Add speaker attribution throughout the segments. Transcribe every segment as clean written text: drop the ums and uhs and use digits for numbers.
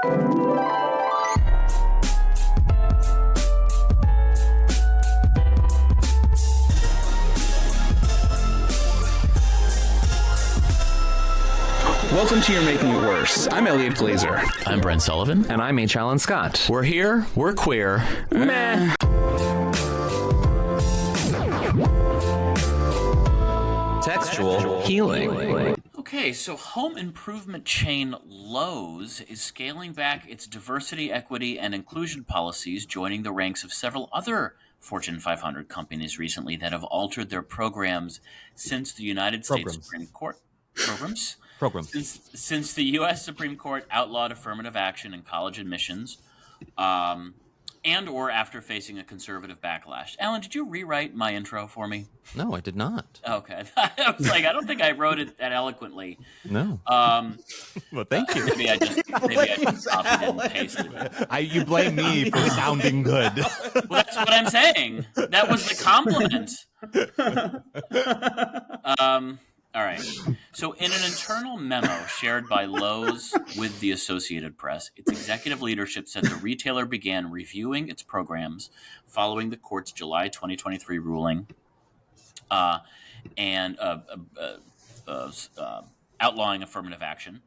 Speaker 1: Welcome to You're Making It Worse. I'm Eliot Glazer.
Speaker 2: I'm Brent Sullivan.
Speaker 3: And I'm H. Alan Scott.
Speaker 2: We're here. We're queer.
Speaker 3: Meh. Textual healing.
Speaker 4: Okay, so home improvement chain Lowe's is scaling back its diversity, equity, and inclusion policies, joining the ranks of several other Fortune 500 companies recently that have altered their programs since the United States Supreme Court programs. Since the U.S. Supreme Court outlawed affirmative action in college admissions, and or after facing a conservative backlash. Alan, did you rewrite my intro for me?
Speaker 3: No, I did not.
Speaker 4: Okay. I was like, I don't think I wrote it that eloquently.
Speaker 3: No.
Speaker 5: Well, thank you.
Speaker 4: Maybe I just copied and pasted it.
Speaker 5: You blame me for sounding good.
Speaker 4: Well, that's what I'm saying. That was the compliment. All right. So in an internal memo shared by Lowe's with the Associated Press, its executive leadership said the retailer began reviewing its programs following the court's July 2023 ruling and outlawing affirmative action.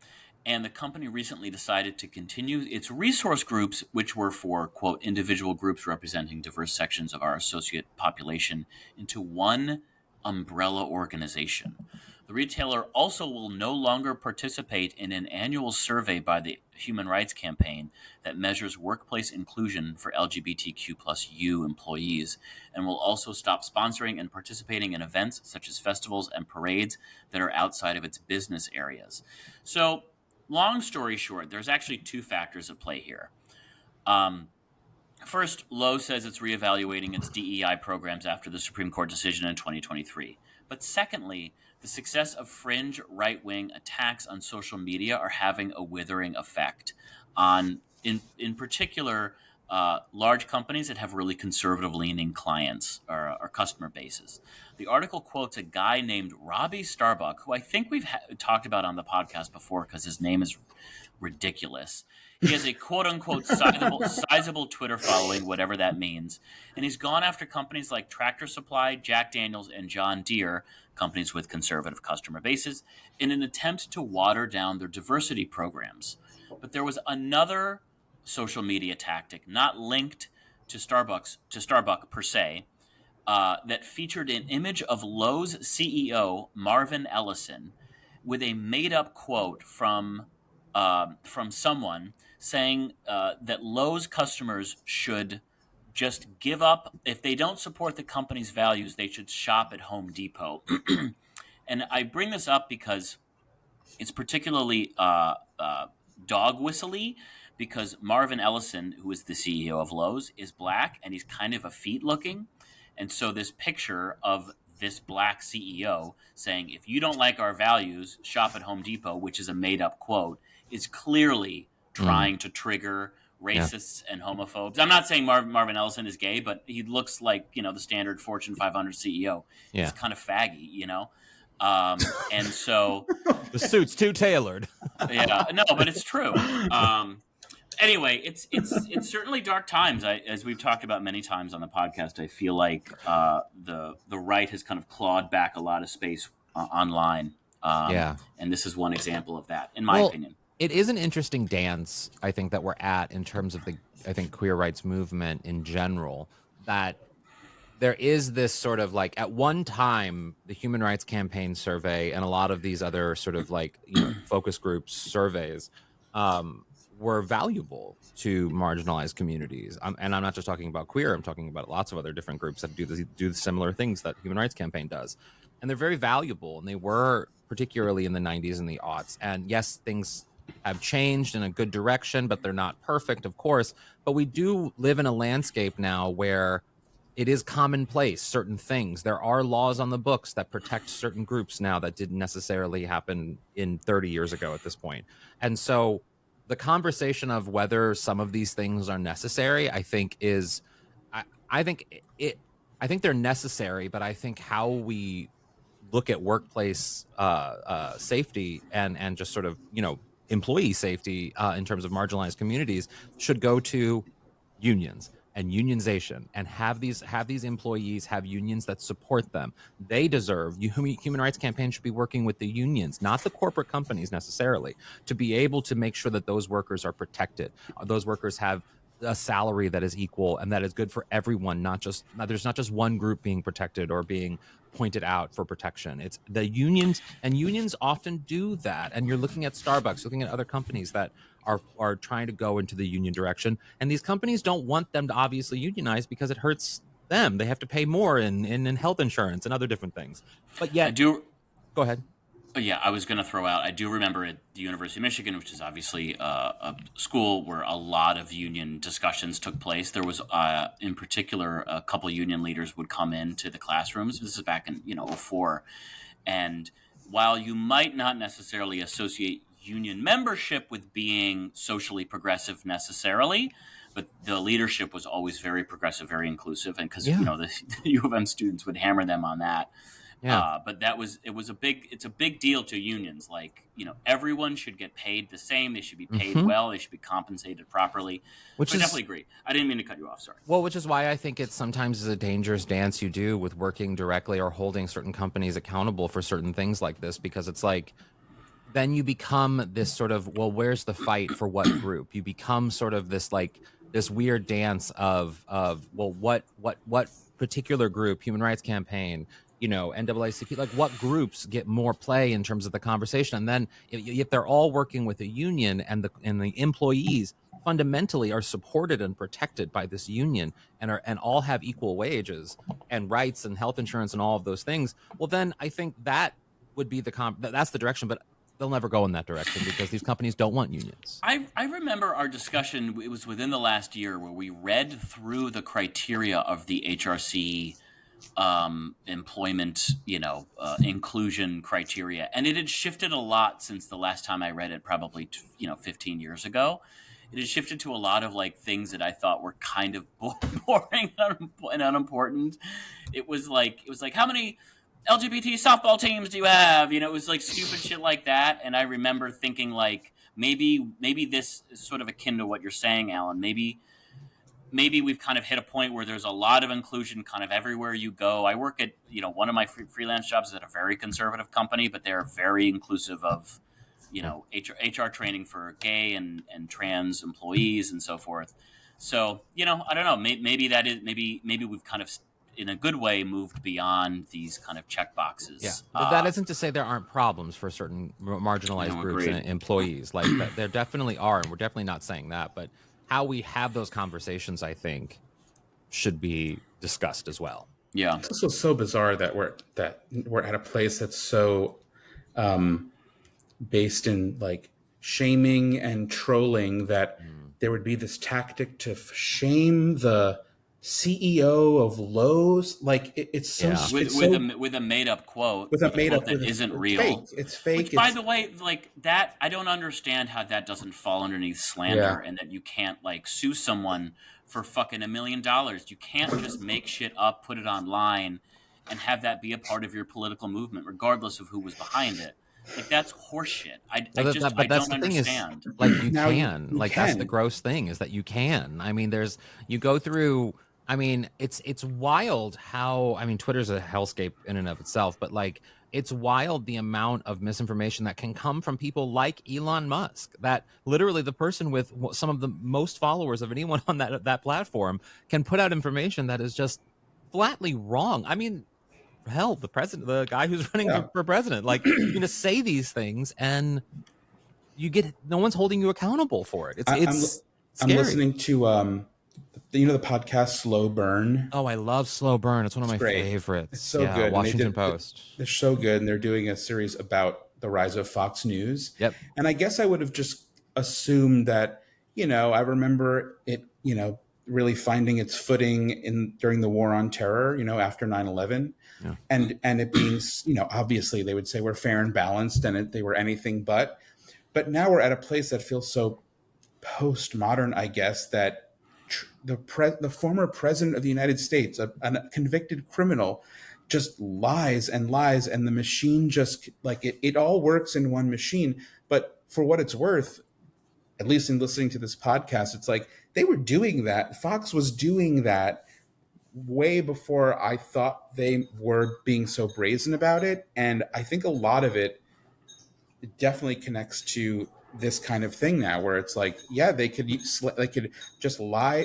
Speaker 4: And the company recently decided to continue its resource groups, which were for, quote, individual groups representing diverse sections of our associate population, into one umbrella organization. The retailer also will no longer participate in an annual survey by the Human Rights Campaign that measures workplace inclusion for LGBTQ+U employees, and will also stop sponsoring and participating in events such as festivals and parades that are outside of its business areas. So, long story short, there's actually two factors at play here. First, Lowe says it's reevaluating its DEI programs after the Supreme Court decision in 2023. But secondly, the success of fringe right-wing attacks on social media are having a withering effect on, in particular, large companies that have really conservative-leaning clients or customer bases. The article quotes a guy named Robbie Starbuck, who I think we've talked about on the podcast before because his name is ridiculous. He has a quote-unquote sizable Twitter following, whatever that means. And he's gone after companies like Tractor Supply, Jack Daniels, and John Deere, companies with conservative customer bases, in an attempt to water down their diversity programs. But there was another social media tactic, not linked to Starbucks per se, that featured an image of Lowe's CEO, Marvin Ellison, with a made-up quote from someone saying that Lowe's customers should just give up. If they don't support the company's values, they should shop at Home Depot. And I bring this up because it's particularly dog whistly, because Marvin Ellison, who is the CEO of Lowe's, is black and he's kind of effete looking. And so this picture of this black CEO saying, if you don't like our values, shop at Home Depot, which is a made-up quote, is clearly trying to trigger racists and homophobes. I'm not saying Marvin Ellison is gay, but he looks like, the standard Fortune 500 CEO. Yeah. He's kind of faggy, and so...
Speaker 5: The suit's too tailored.
Speaker 4: Yeah, no, but it's true. Anyway, it's certainly dark times. As we've talked about many times on the podcast, I feel like the right has kind of clawed back a lot of space online. And this is one example of that, in my opinion.
Speaker 3: It is an interesting dance, I think, that we're at in terms of the queer rights movement in general, that there is this sort of like, at one time, the Human Rights Campaign survey and a lot of these other sort of like focus groups surveys were valuable to marginalized communities. And I'm not just talking about queer, I'm talking about lots of other different groups that do similar things that Human Rights Campaign does. And they're very valuable, and they were particularly in the 90s and the aughts. And yes, things have changed in a good direction, but they're not perfect, of course. But we do live in a landscape now where it is commonplace, certain things. There are laws on the books that protect certain groups now that didn't necessarily happen in 30 years ago at this point. And so the conversation of whether some of these things are necessary, I think is, I think they're necessary, but I think how we look at workplace safety and just sort of, employee safety in terms of marginalized communities should go to unions and unionization, and have these employees have unions that support them. They deserve, human rights campaign should be working with the unions, not the corporate companies necessarily, to be able to make sure that those workers are protected, those workers have a salary that is equal and that is good for everyone, there's not just one group being protected or being pointed out for protection. It's the unions, and unions often do that. And you're looking at Starbucks, looking at other companies that are trying to go into the union direction, and these companies don't want them to obviously unionize because it hurts them. They have to pay more in health insurance and other different things. But yet, go ahead.
Speaker 4: Yeah, I was going to throw out, I do remember at the University of Michigan, which is obviously a school where a lot of union discussions took place. There was, in particular, a couple union leaders would come into the classrooms. This is back in, 2004. And while you might not necessarily associate union membership with being socially progressive necessarily, but the leadership was always very progressive, very inclusive. And because, the U of M students would hammer them on that. Yeah. But it's a big deal to unions. Like, everyone should get paid the same. They should be paid well. They should be compensated properly. I definitely agree. I didn't mean to cut you off. Sorry.
Speaker 3: Well, which is why I think it sometimes is a dangerous dance you do with working directly or holding certain companies accountable for certain things like this, because it's like, then you become this sort of, well, where's the fight for what group? You become sort of this weird dance of well, what particular group, Human Rights Campaign, NAACP, like what groups get more play in terms of the conversation? And then if they're all working with a union and the employees fundamentally are supported and protected by this union and all have equal wages and rights and health insurance and all of those things, well, then I think that would be that's the direction. But they'll never go in that direction because these companies don't want unions.
Speaker 4: I remember our discussion, it was within the last year, where we read through the criteria of the HRC employment, inclusion criteria. And it had shifted a lot since the last time I read it, probably, 15 years ago. It had shifted to a lot of things that I thought were kind of boring and unimportant. It was like, how many LGBT softball teams do you have? It was stupid shit like that. And I remember thinking maybe this is sort of akin to what you're saying, Alan. Maybe we've kind of hit a point where there's a lot of inclusion kind of everywhere you go. I work at, one of my freelance jobs is at a very conservative company, but they're very inclusive of, HR training for gay and trans employees and so forth. So, I don't know, maybe we've kind of, in a good way, moved beyond these kind of check boxes.
Speaker 3: Yeah, but that isn't to say there aren't problems for certain marginalized groups and employees. There definitely are, and we're definitely not saying that. But how we have those conversations, I think, should be discussed as well.
Speaker 4: Yeah,
Speaker 6: it's also so bizarre that we're at a place that's so based in shaming and trolling that there would be this tactic to shame the CEO of Lowe's, it's so
Speaker 4: with a made up quote,
Speaker 6: that
Speaker 4: isn't real.
Speaker 6: It's fake.
Speaker 4: Which, by the way, that I don't understand how that doesn't fall underneath slander, and that you can't sue someone for fucking $1 million. You can't just make shit up, put it online, and have that be a part of your political movement, regardless of who was behind it. That's horseshit. I don't understand.
Speaker 3: You can. That's the gross thing, is that you can. I mean, you go through. I mean, it's wild how, Twitter's a hellscape in and of itself, but it's wild the amount of misinformation that can come from people like Elon Musk, that literally the person with some of the most followers of anyone on that platform can put out information that is just flatly wrong. I mean, hell, the guy who's running for president, you're going to say these things and no one's holding you accountable for it. It's scary.
Speaker 6: I'm listening to, the podcast Slow Burn.
Speaker 3: Oh, I love Slow Burn. It's one of my favorites.
Speaker 6: It's so good.
Speaker 3: Washington Post.
Speaker 6: They're so good, and they're doing a series about the rise of Fox News.
Speaker 3: Yep.
Speaker 6: And I guess I would have just assumed that, I remember it, really finding its footing during the War on Terror, after 9/11. Yeah. And it being, obviously they would say we're fair and balanced, and they were anything but. But now we're at a place that feels so postmodern, I guess, that the former president of the United States, a convicted criminal, just lies and lies, and the machine just it all works in one machine. But for what it's worth, at least in listening to this podcast, it's like they were doing that. Fox was doing that way before I thought they were being so brazen about it. And I think a lot of it definitely connects to this kind of thing now, where it's like, yeah, they could just lie.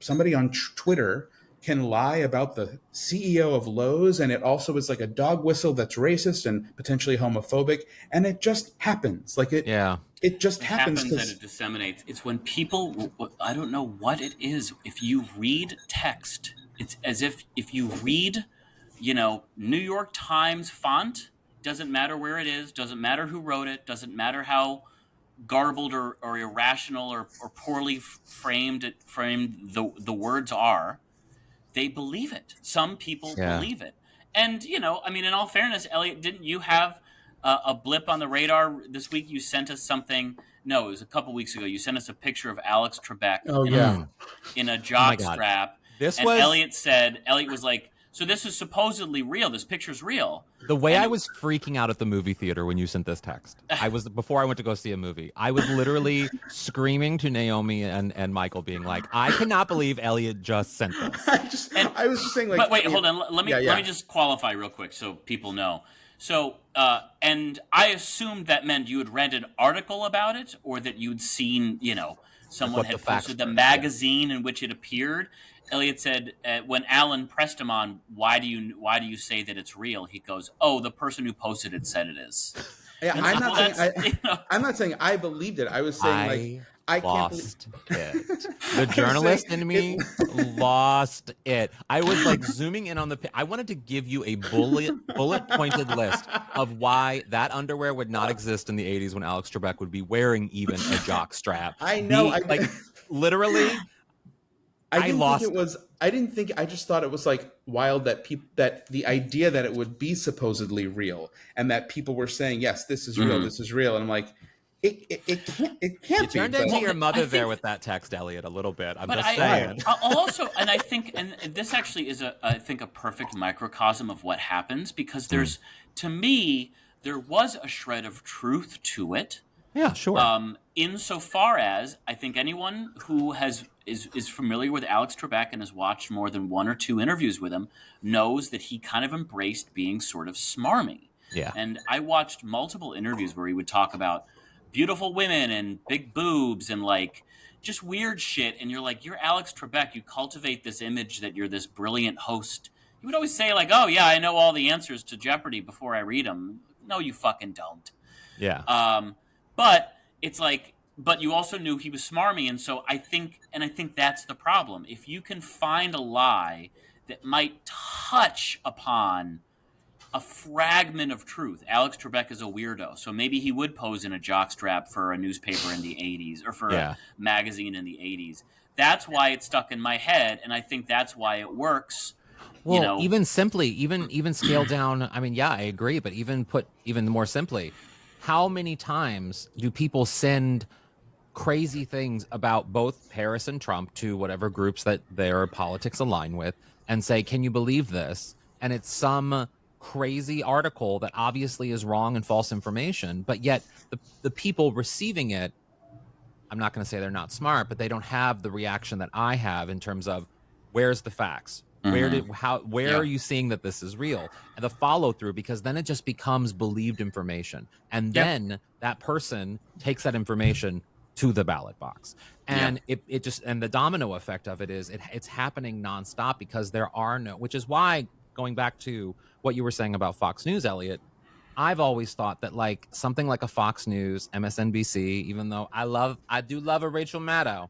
Speaker 6: Somebody on Twitter can lie about the CEO of Lowe's, and it also is like a dog whistle that's racist and potentially homophobic, and it just happens. Like it just happens
Speaker 4: and it disseminates. It's when people, I don't know what it is. If you read text, it's as if you read, New York Times font, doesn't matter where it is, doesn't matter who wrote it, doesn't matter how garbled or irrational or poorly framed the words are, they believe it. Some people believe it. And, in all fairness, Eliot, didn't you have a blip on the radar this week? You sent us something. No, it was a couple weeks ago. You sent us a picture of Alex Trebek in a jock strap. Eliot was like, so this is supposedly real. This picture's real.
Speaker 5: The way I was freaking out at the movie theater when you sent this text, before I went to go see a movie, I was literally screaming to Naomi and Michael, being like, I cannot believe Eliot just sent this.
Speaker 6: I was just saying, like,
Speaker 4: but wait, hold on. Let me just qualify real quick so people know. So, and I assumed that meant you had read an article about it, or that you'd seen, someone had posted the magazine in which it appeared. Eliot said, when Alan pressed him on, why do you say that it's real? He goes, oh, the person who posted it said it is.
Speaker 6: Yeah, I'm not saying I believed it. I was saying I can't believe
Speaker 5: it. The journalist in me lost it. I was like zooming in on I wanted to give you a bullet pointed list of why that underwear would not exist in the 80s when Alex Trebek would be wearing even a jock strap.
Speaker 6: I know.
Speaker 5: Literally.
Speaker 6: I just thought it was like wild that that the idea that it would be supposedly real and that people were saying, yes, this is real, this is real. And I'm like, it can't be.
Speaker 5: You turned into your mother there with that text, Eliot, a little bit. I'm just saying.
Speaker 4: I'll also, and I think, and this actually is I think a perfect microcosm of what happens, because to me, there was a shred of truth to it.
Speaker 5: Yeah, sure.
Speaker 4: Insofar as I think anyone who is familiar with Alex Trebek and has watched more than one or two interviews with him knows that he kind of embraced being sort of smarmy.
Speaker 5: Yeah.
Speaker 4: And I watched multiple interviews where he would talk about beautiful women and big boobs and like just weird shit. And you're like, you're Alex Trebek. You cultivate this image that you're this brilliant host. He would always say like, oh yeah, I know all the answers to Jeopardy before I read them. No, you fucking don't.
Speaker 5: Yeah.
Speaker 4: But it's like, but you also knew he was smarmy. And so I think that's the problem. If you can find a lie that might touch upon a fragment of truth. Alex Trebek is a weirdo. So maybe he would pose in a jockstrap for a newspaper in the 80s or for a magazine in the 80s. That's why it stuck in my head. And I think that's why it works.
Speaker 5: Well, even simply, even scale down. I mean, yeah, I agree. But even more simply, how many times do people send crazy things about both Harris and Trump to whatever groups that their politics align with and say, can you believe this? And it's some crazy article that obviously is wrong and false information, but yet the people receiving it, I'm not going to say they're not smart, but they don't have the reaction that I have in terms of where's the facts? Where are you seeing that this is real? And the follow through, because then it just becomes believed information. And then that person takes that information to the ballot box. And it just, and the domino effect of it is it's happening nonstop because there are which is why, going back to what you were saying about Fox News, Eliot, I've always thought that like something like a Fox News, MSNBC, even though I do love a Rachel Maddow,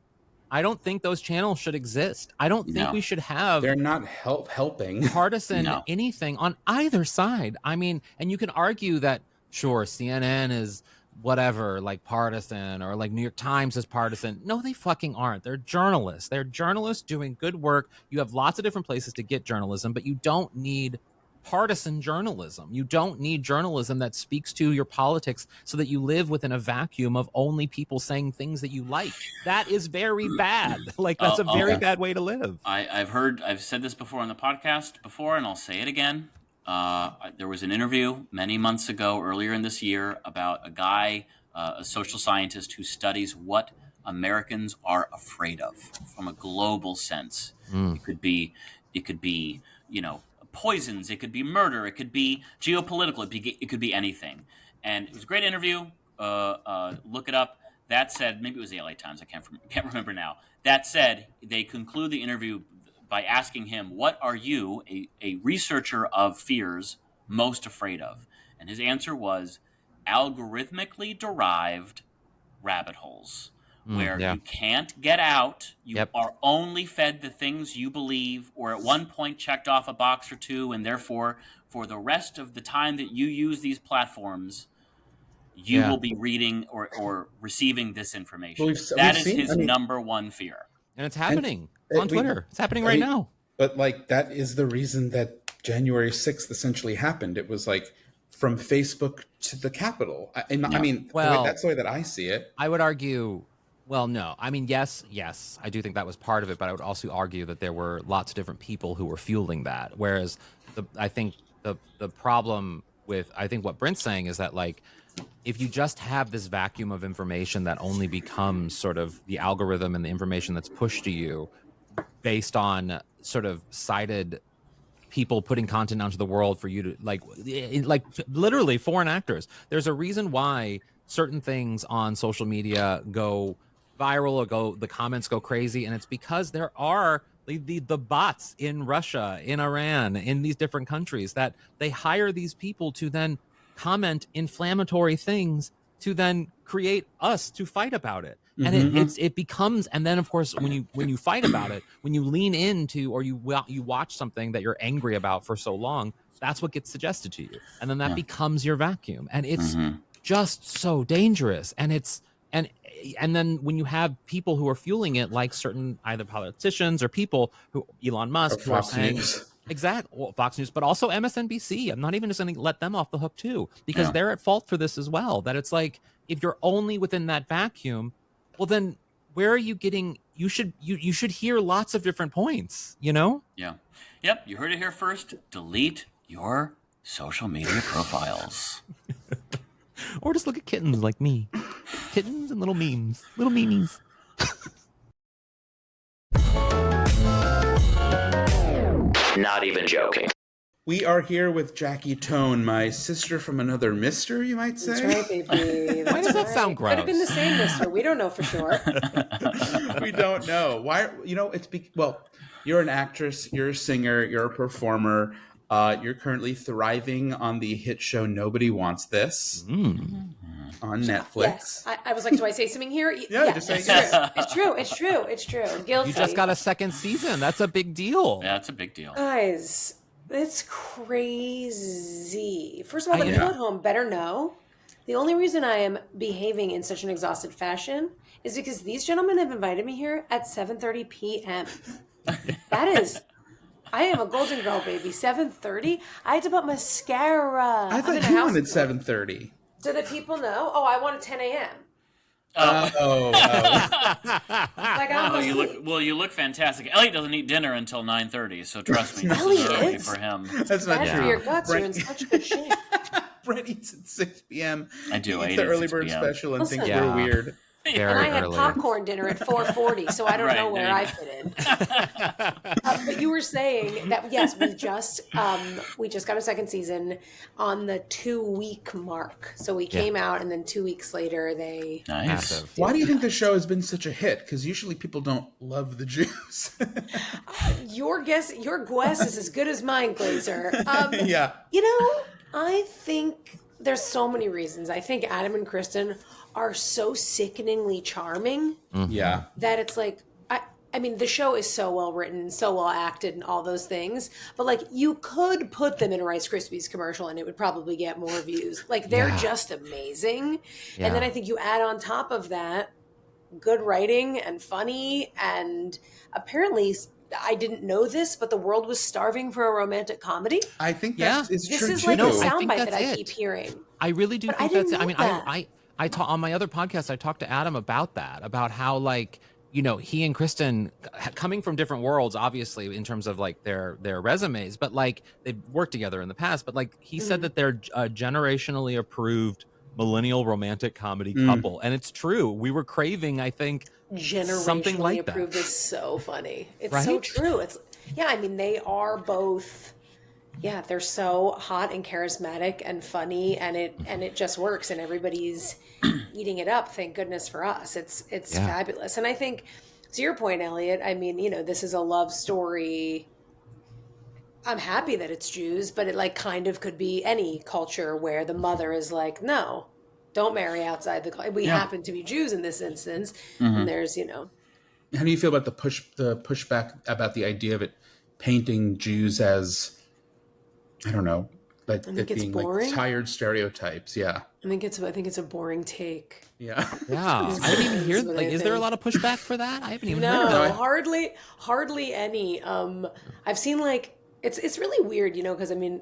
Speaker 5: I don't think those channels should exist. I don't think we should have.
Speaker 6: They're not helping
Speaker 5: partisan anything on either side. I mean, and you can argue that sure, CNN is whatever, like partisan, or like New York Times is partisan. No, they fucking aren't. They're journalists. They're journalists doing good work. You have lots of different places to get journalism, but you don't need partisan journalism. You don't need journalism that speaks to your politics so that you live within a vacuum of only people saying things that you like. That is very bad. Like that's a very bad way to live.
Speaker 4: I've said this before on the podcast before, and I'll say it again. There was an interview many months ago, earlier in this year, about a guy a social scientist who studies what Americans are afraid of from a global sense. It could be, poisons. It could be murder. It could be geopolitical. It could be anything. And it was a great interview. Look it up. That said, maybe it was the LA Times. I can't remember now. That said, they conclude the interview by asking him, "What are you, a researcher of fears, most afraid of?" And his answer was algorithmically derived rabbit holes where you can't get out. You are only fed the things you believe, or at one point checked off a box or two, and therefore, for the rest of the time that you use these platforms, you will be reading or receiving this information. That is his number one fear.
Speaker 5: And it's happening on Twitter. It's happening right now.
Speaker 6: But like, that is the reason that January 6th essentially happened. It was like from Facebook to the Capitol. I mean, that's the way that I see it.
Speaker 5: I would argue, well, no. I mean, yes, I do think that was part of it, but I would also argue that there were lots of different people who were fueling that. Whereas I think the problem with, I think what Brent's saying is that, like, if you just have this vacuum of information that only becomes sort of the algorithm and the information that's pushed to you based on sort of cited people putting content out to the world for you to like literally foreign actors. There's a reason why certain things on social media go viral or the comments go crazy. And it's because there are the bots in Russia, in Iran, in these different countries that they hire these people to then comment inflammatory things to then create us to fight about it. And it becomes, and then of course when you fight about it, when you lean into or you watch something that you're angry about for so long, that's what gets suggested to you, and then that becomes your vacuum, and it's just so dangerous. And it's and then when you have people who are fueling it, like certain either politicians or people who Elon Musk, who are saying Fox News, but also MSNBC. I'm not even just going to let them off the hook too, because they're at fault for this as well. That it's like, if you're only within that vacuum, well, then where are you getting? You should hear lots of different points, you know?
Speaker 4: Yeah. Yep. You heard it here first. Delete your social media profiles.
Speaker 5: Or just look at kittens like me. Kittens and little memes. Little memes.
Speaker 2: Not even joking.
Speaker 6: We are here with Jackie Tohn, my sister from another mister, you might say.
Speaker 7: That's right, baby.
Speaker 5: Why does that sound gross?
Speaker 7: Could have been the same mister. We don't know for sure.
Speaker 6: We don't know. Why? You know, well, you're an actress, you're a singer, you're a performer. You're currently thriving on the hit show Nobody Wants This on Netflix.
Speaker 7: Yes. I was like, do I say something here?
Speaker 6: Yeah, just say
Speaker 7: yes. It's true. Guilty.
Speaker 5: You just got a second season. That's a big deal.
Speaker 4: Yeah, it's a big deal.
Speaker 7: Guys, it's crazy. First of all, the people at home better know. The only reason I am behaving in such an exhausted fashion is because these gentlemen have invited me here at 7:30 p.m. That is... I am a golden girl, baby. 7:30. I had to put mascara.
Speaker 6: I thought you wanted 7:30.
Speaker 7: Do the people know? Oh, I wanted 10 a.m.
Speaker 4: You look fantastic. Elliot doesn't eat dinner until 9:30, so trust me, this is early for him.
Speaker 6: That's not true.
Speaker 7: For your guts, you're in such good shape.
Speaker 6: Brent eats at 6 p.m.
Speaker 4: I do.
Speaker 6: He eats the early bird special and thinks we're weird.
Speaker 7: And I had popcorn dinner at 4:40, so I don't know where I fit in. But you were saying that yes, we just got a second season on the 2-week mark. So we came out, and then 2 weeks later they.
Speaker 4: Nice.
Speaker 6: Why do you think the show has been such a hit? Because usually people don't love the Jews.
Speaker 7: Your guess is as good as mine, Glazer.
Speaker 6: Yeah.
Speaker 7: You know, I think there's so many reasons. I think Adam and Kristen are so sickeningly charming.
Speaker 6: Yeah.
Speaker 7: That it's like, I mean, the show is so well written, so well acted, and all those things. But like, you could put them in a Rice Krispies commercial, and it would probably get more views. Like, they're just amazing. Yeah. And then I think you add on top of that good writing and funny, and apparently, I didn't know this, but the world was starving for a romantic comedy.
Speaker 6: I think that's true.
Speaker 7: This is like a soundbite that I keep hearing.
Speaker 5: I really do think that's it. I mean, I talk on my other podcast. I talked to Adam about that, about how, like, you know, he and Kristen, coming from different worlds, obviously in terms of like their resumes, but like they've worked together in the past. But like he said that they're generationally approved millennial romantic comedy couple. And it's true. We were craving, I think, something
Speaker 7: Generationally
Speaker 5: like that.
Speaker 7: approved is so funny. It's
Speaker 5: Right?
Speaker 7: so true. It's yeah, I mean they are both they're so hot and charismatic and funny and it just works and everybody's eating it up. Thank goodness for us. It's fabulous. And I think to your point, Eliot, I mean, this is a love story. I'm happy that it's Jews, but it like kind of could be any culture where the mother is like, no, don't marry outside the. We happen to be Jews in this instance, and there's
Speaker 6: How do you feel about the pushback about the idea of it painting Jews as, I don't know, like it being
Speaker 7: boring.
Speaker 6: like tired stereotypes? Yeah,
Speaker 7: I think it's a boring take.
Speaker 6: yeah.
Speaker 5: I didn't even hear. Like, is there a lot of pushback for that? I haven't even heard that.
Speaker 7: No, hardly any. I've seen like it's really weird, because I mean,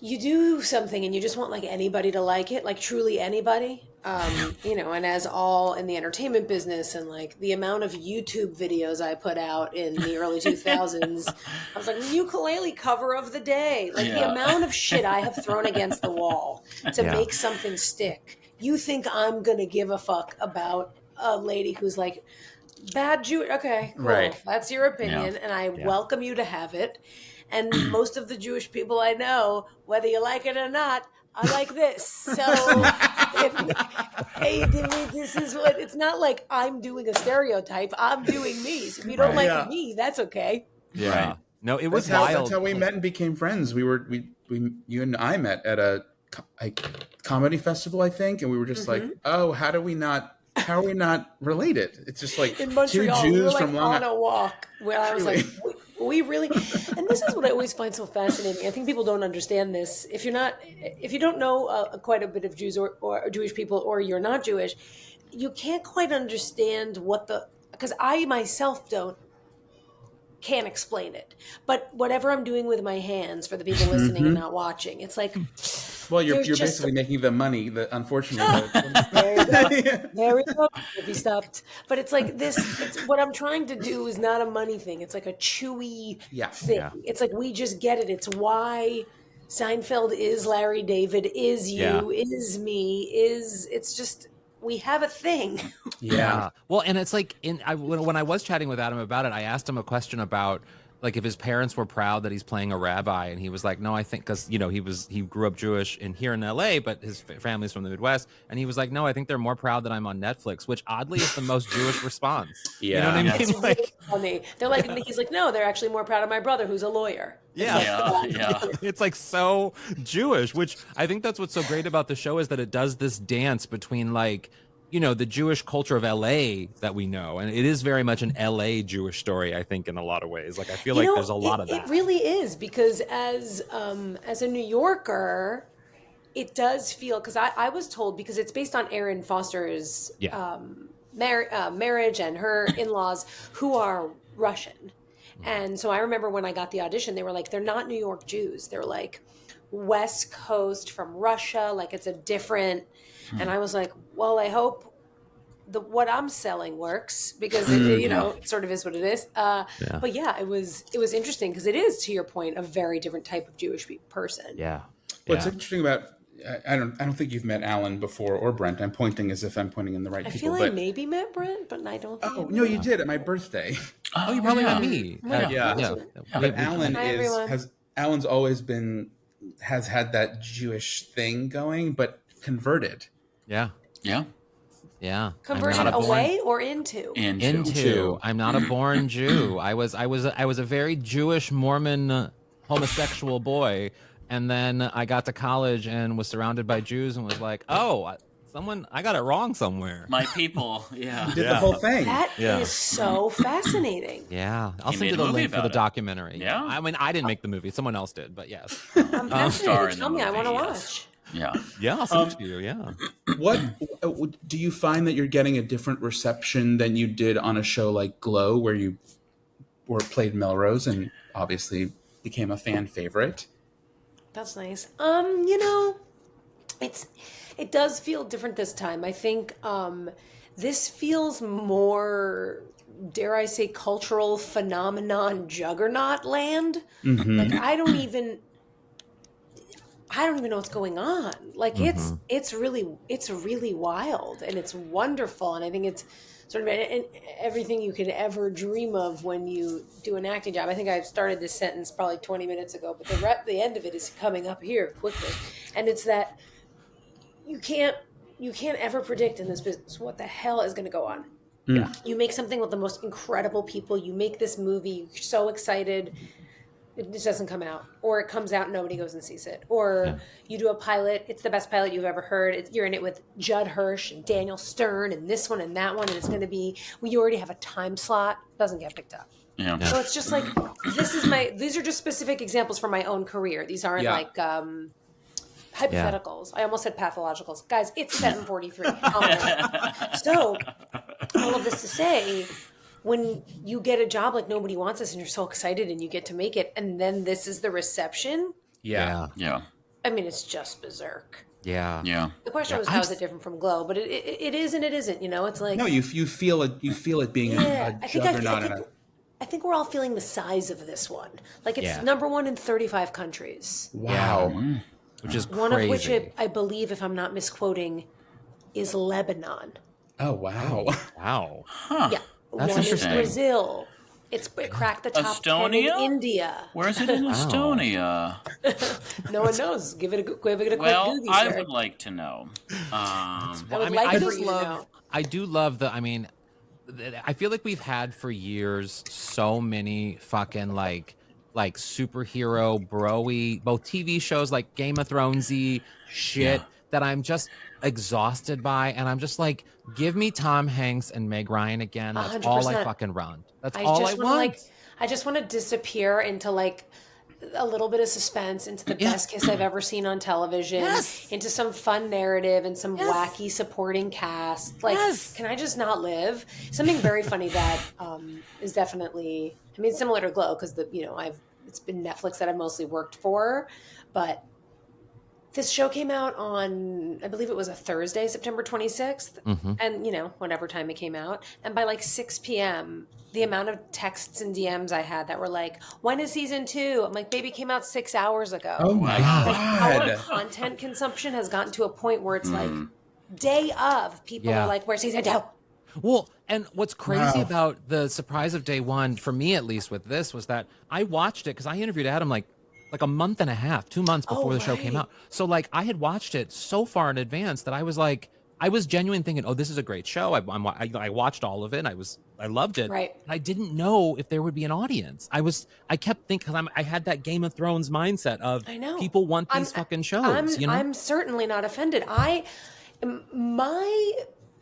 Speaker 7: you do something and you just want like anybody to like it, like truly anybody. And as all in the entertainment business and like the amount of YouTube videos I put out in the early 2000s, I was like, ukulele cover of the day. Like the amount of shit I have thrown against the wall to make something stick. You think I'm going to give a fuck about a lady who's like, bad Jew? Okay, cool.
Speaker 6: Right.
Speaker 7: That's your opinion and I welcome you to have it. And most of the Jewish people I know, whether you like it or not, I like this. So, this is what it's not like I'm doing a stereotype. I'm doing me. So if you don't like me, that's okay.
Speaker 5: Yeah.
Speaker 6: Right.
Speaker 5: No, it was
Speaker 6: wild.
Speaker 5: wild.
Speaker 6: That's how we met and became friends. You and I met at a comedy festival, I think, and we were just like, oh, how are we not related? It's just like
Speaker 7: in Montreal,
Speaker 6: two Jews
Speaker 7: we were like
Speaker 6: from Long
Speaker 7: on a walk where I was like, we really, and this is what I always find so fascinating. I think people don't understand this. If you don't know quite a bit of Jews or Jewish people, or you're not Jewish, you can't quite understand because I myself can't explain it. But whatever I'm doing with my hands for the people listening and not watching, it's like,
Speaker 6: well, you're basically making the money that unfortunately.
Speaker 7: There we go. If he stopped. But it's like this, what I'm trying to do is not a money thing. It's like a chewy thing. Yeah. It's like, we just get it. It's why Seinfeld is Larry David, is you, is me, it's just, we have a thing.
Speaker 5: Yeah. Well, and it's like when I was chatting with Adam about it, I asked him a question about like if his parents were proud that he's playing a rabbi, and he was like, no, I think because he grew up Jewish here in LA, but his family's from the Midwest, and he was like, no, I think they're more proud that I'm on Netflix, which oddly is the most Jewish response.
Speaker 6: Yeah,
Speaker 5: you know what I mean?
Speaker 7: It's really funny. They're like, he's like, no, they're actually more proud of my brother who's a lawyer.
Speaker 5: Yeah. It's like so Jewish, which I think that's what's so great about the show is that it does this dance between like, the Jewish culture of LA that we know. And it is very much an LA Jewish story, I think, in a lot of ways. Like, I feel like there's a lot of that.
Speaker 7: It really is, because as a New Yorker, it does feel, because I was told, because it's based on Erin Foster's marriage and her in-laws who are Russian. And so I remember when I got the audition, they were like, they're not New York Jews. They're like West Coast from Russia. Like, it's a different... And I was like, well, I hope what I'm selling works, because it sort of is what it is. But it was interesting, because it is, to your point, a very different type of Jewish person.
Speaker 5: Yeah.
Speaker 6: What's interesting about I don't think you've met Alan before, or Brent. I'm pointing as if I'm pointing in the right people.
Speaker 7: I feel I maybe met Brent, but I don't think.
Speaker 6: Oh no, you did at my birthday.
Speaker 5: Oh, you probably met me.
Speaker 6: Yeah. But Alan's always has had that Jewish thing going, but converted.
Speaker 5: Yeah.
Speaker 7: Conversion away or into?
Speaker 5: Into. I'm not a born Jew. I was a very Jewish Mormon homosexual boy, and then I got to college and was surrounded by Jews and was like, oh, I got it wrong somewhere.
Speaker 4: My people,
Speaker 6: You did the whole thing.
Speaker 7: That is so fascinating.
Speaker 5: Yeah. I'll send you the link for the documentary. Yeah. I mean, I didn't make the movie. Someone else did, but yes.
Speaker 7: I'm fascinated. Tell me, I want to watch.
Speaker 5: Yeah, I'll send it to you. Yeah.
Speaker 6: What do you find that you're getting a different reception than you did on a show like Lowe, where you played Melrose and obviously became a fan favorite?
Speaker 7: That's nice. It does feel different this time. I think this feels more, dare I say, cultural phenomenon juggernaut land. Like, I don't even know what's going on. Like it's really wild and it's wonderful. And I think it's sort of everything you could ever dream of when you do an acting job. I think I started this sentence probably 20 minutes ago, but the end of it is coming up here quickly. And it's that you can't ever predict in this business what the hell is going to go on. Yeah. You make something with the most incredible people. You make this movie, you're so excited. It just doesn't come out, or it comes out and nobody goes and sees it, or you do a pilot, it's the best pilot you've ever heard, you're in it with Judd Hirsch and Daniel Stern and this one and that one, and it's going to be, you already have a time slot, doesn't get picked up. So it's just like, these are just specific examples from my own career. These aren't like hypotheticals. I almost said pathologicals. Guys, it's 7:43. So all of this to say, when you get a job like nobody wants us and you're so excited and you get to make it, and then this is the reception.
Speaker 5: Yeah.
Speaker 7: I mean, it's just berserk.
Speaker 5: Yeah.
Speaker 7: The question was, how is it different from Glow? But it is and it isn't. You know, it's like
Speaker 6: no, you feel it. You feel it being a juggernaut.
Speaker 7: I think we're all feeling the size of this one. Like it's number one in 35 countries.
Speaker 6: Wow,
Speaker 5: which is crazy.
Speaker 7: One of which I believe, if I'm not misquoting, is Lebanon.
Speaker 6: Oh wow.
Speaker 5: Huh.
Speaker 7: Yeah.
Speaker 5: That's
Speaker 7: one is
Speaker 5: interesting.
Speaker 7: Brazil. It cracked the top 10 in India.
Speaker 4: Where is it in Estonia?
Speaker 7: No one knows. Give it a quick Google.
Speaker 4: Well, I would like to know.
Speaker 7: I
Speaker 5: do love I feel like we've had for years so many fucking like superhero bro-y, both TV shows like Game of Thrones-y shit that I'm just exhausted by, and I'm just like, give me Tom Hanks and Meg Ryan again. That's 100%. All I fucking run. That's all I want.
Speaker 7: I just want to disappear into like a little bit of suspense, into the best kiss I've ever seen on television, into some fun narrative and some wacky supporting cast. Like, can I just not live? Something very funny that is definitely, I mean, similar to Glow, because it's been Netflix that I've mostly worked for, but this show came out on, I believe it was a Thursday, September 26th, and, whatever time it came out. And by like 6 p.m., the amount of texts and DMs I had that were like, when is season 2? I'm like, baby, it came out 6 hours ago.
Speaker 6: Oh my God.
Speaker 7: Our content consumption has gotten to a point where it's like, day of, people are like, where's season 2?
Speaker 5: Well, and what's crazy about the surprise of day one, for me at least with this, was that I watched it because I interviewed Adam like a month and a half, 2 months before the show came out. So like I had watched it so far in advance that I was like, I was genuinely thinking, oh, this is a great show. I watched all of it. I loved it.
Speaker 7: Right.
Speaker 5: I didn't know if there would be an audience. I kept thinking, because I had that Game of Thrones mindset of, I know, people want these fucking shows.
Speaker 7: I'm certainly not offended. My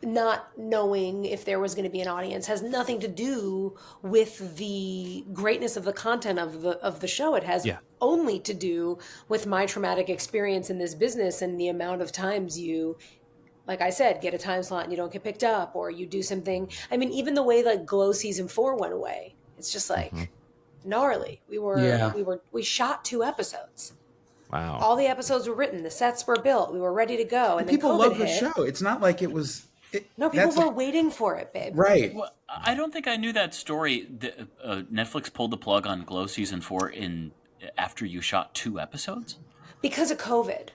Speaker 7: not knowing if there was going to be an audience has nothing to do with the greatness of the content of the show. It has only to do with my traumatic experience in this business and the amount of times you, like I said, get a time slot and you don't get picked up, or you do something. I mean, even the way like Glow season 4 went away, it's just like gnarly. We shot 2 episodes.
Speaker 5: Wow.
Speaker 7: All the episodes were written. The sets were built. We were ready to go. And
Speaker 6: people
Speaker 7: then COVID
Speaker 6: love the
Speaker 7: hit.
Speaker 6: show. It's not like it was.
Speaker 7: People were waiting for it, babe.
Speaker 6: Right.
Speaker 4: Well, I don't think I knew that story. Netflix pulled the plug on Glow season 4 after you shot 2 episodes?
Speaker 7: Because of COVID.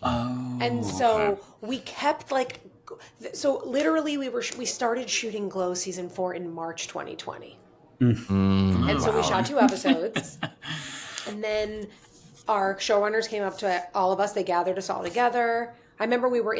Speaker 4: Oh.
Speaker 7: And so we kept literally we started shooting Glow season 4 in March 2020. And so we shot 2 episodes. And then our showrunners came up to all of us. They gathered us all together. I remember we were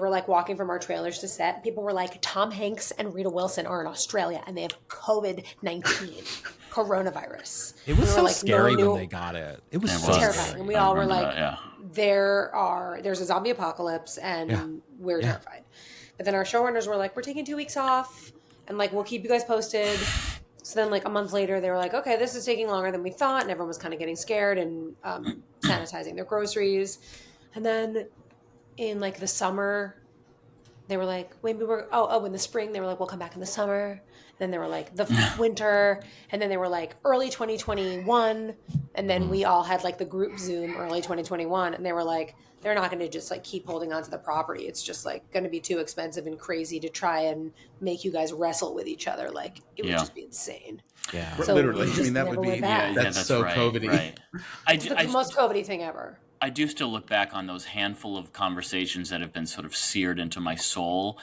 Speaker 7: like walking from our trailers to set. People were like, Tom Hanks and Rita Wilson are in Australia and they have COVID-19, coronavirus.
Speaker 5: It was so scary when they got it. It was so
Speaker 7: terrifying. And we all were like, there's a zombie apocalypse and we're terrified. But then our showrunners were like, we're taking 2 weeks off and like, we'll keep you guys posted. So then like a month later, they were like, okay, this is taking longer than we thought. And everyone was kind of getting scared and sanitizing their groceries. And then in like the summer, they were like, in the spring, they were like, we'll come back in the summer. And then they were like the winter. And then they were like early 2021. And then we all had like the group Zoom early 2021. And they were like, they're not going to just like keep holding on to the property. It's just like going to be too expensive and crazy to try and make you guys wrestle with each other. Like it would just be insane.
Speaker 5: Yeah.
Speaker 7: So
Speaker 6: literally. I mean, that would be,
Speaker 4: that's
Speaker 6: so
Speaker 4: right,
Speaker 6: COVID-y.
Speaker 4: Right.
Speaker 7: It's the most COVID-y thing ever.
Speaker 4: I do still look back on those handful of conversations that have been sort of seared into my soul,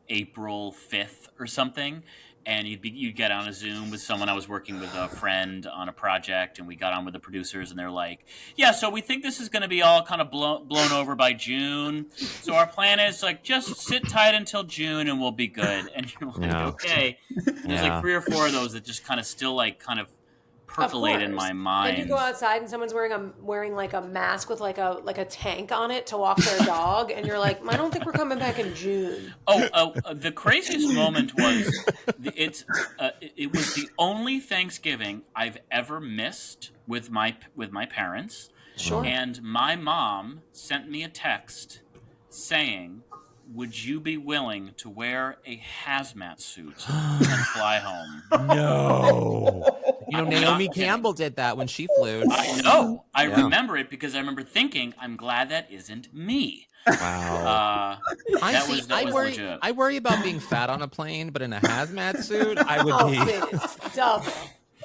Speaker 4: April 5th or something. And you'd get on a Zoom with someone. I was working with a friend on a project, and we got on with the producers, and they're like, yeah, so we think this is going to be all kind of blown over by June. So our plan is like, just sit tight until June and we'll be good. And you're like, okay. And there's like 3 or 4 of those that just kind of still like kind of percolate in my mind.
Speaker 7: Then you go outside and someone's wearing like a mask with like a tank on it to walk their dog, and you're like, I don't think we're coming back in June.
Speaker 4: The craziest moment was it was the only Thanksgiving I've ever missed with my parents.
Speaker 7: Sure.
Speaker 4: And my mom sent me a text saying, would you be willing to wear a hazmat suit and fly home?
Speaker 5: No. Naomi Campbell did that when she flew.
Speaker 4: I know. I remember it because I remember thinking, I'm glad that isn't me.
Speaker 3: Wow.
Speaker 5: I worry about being fat on a plane, but in a hazmat suit, I would be.
Speaker 7: Stop.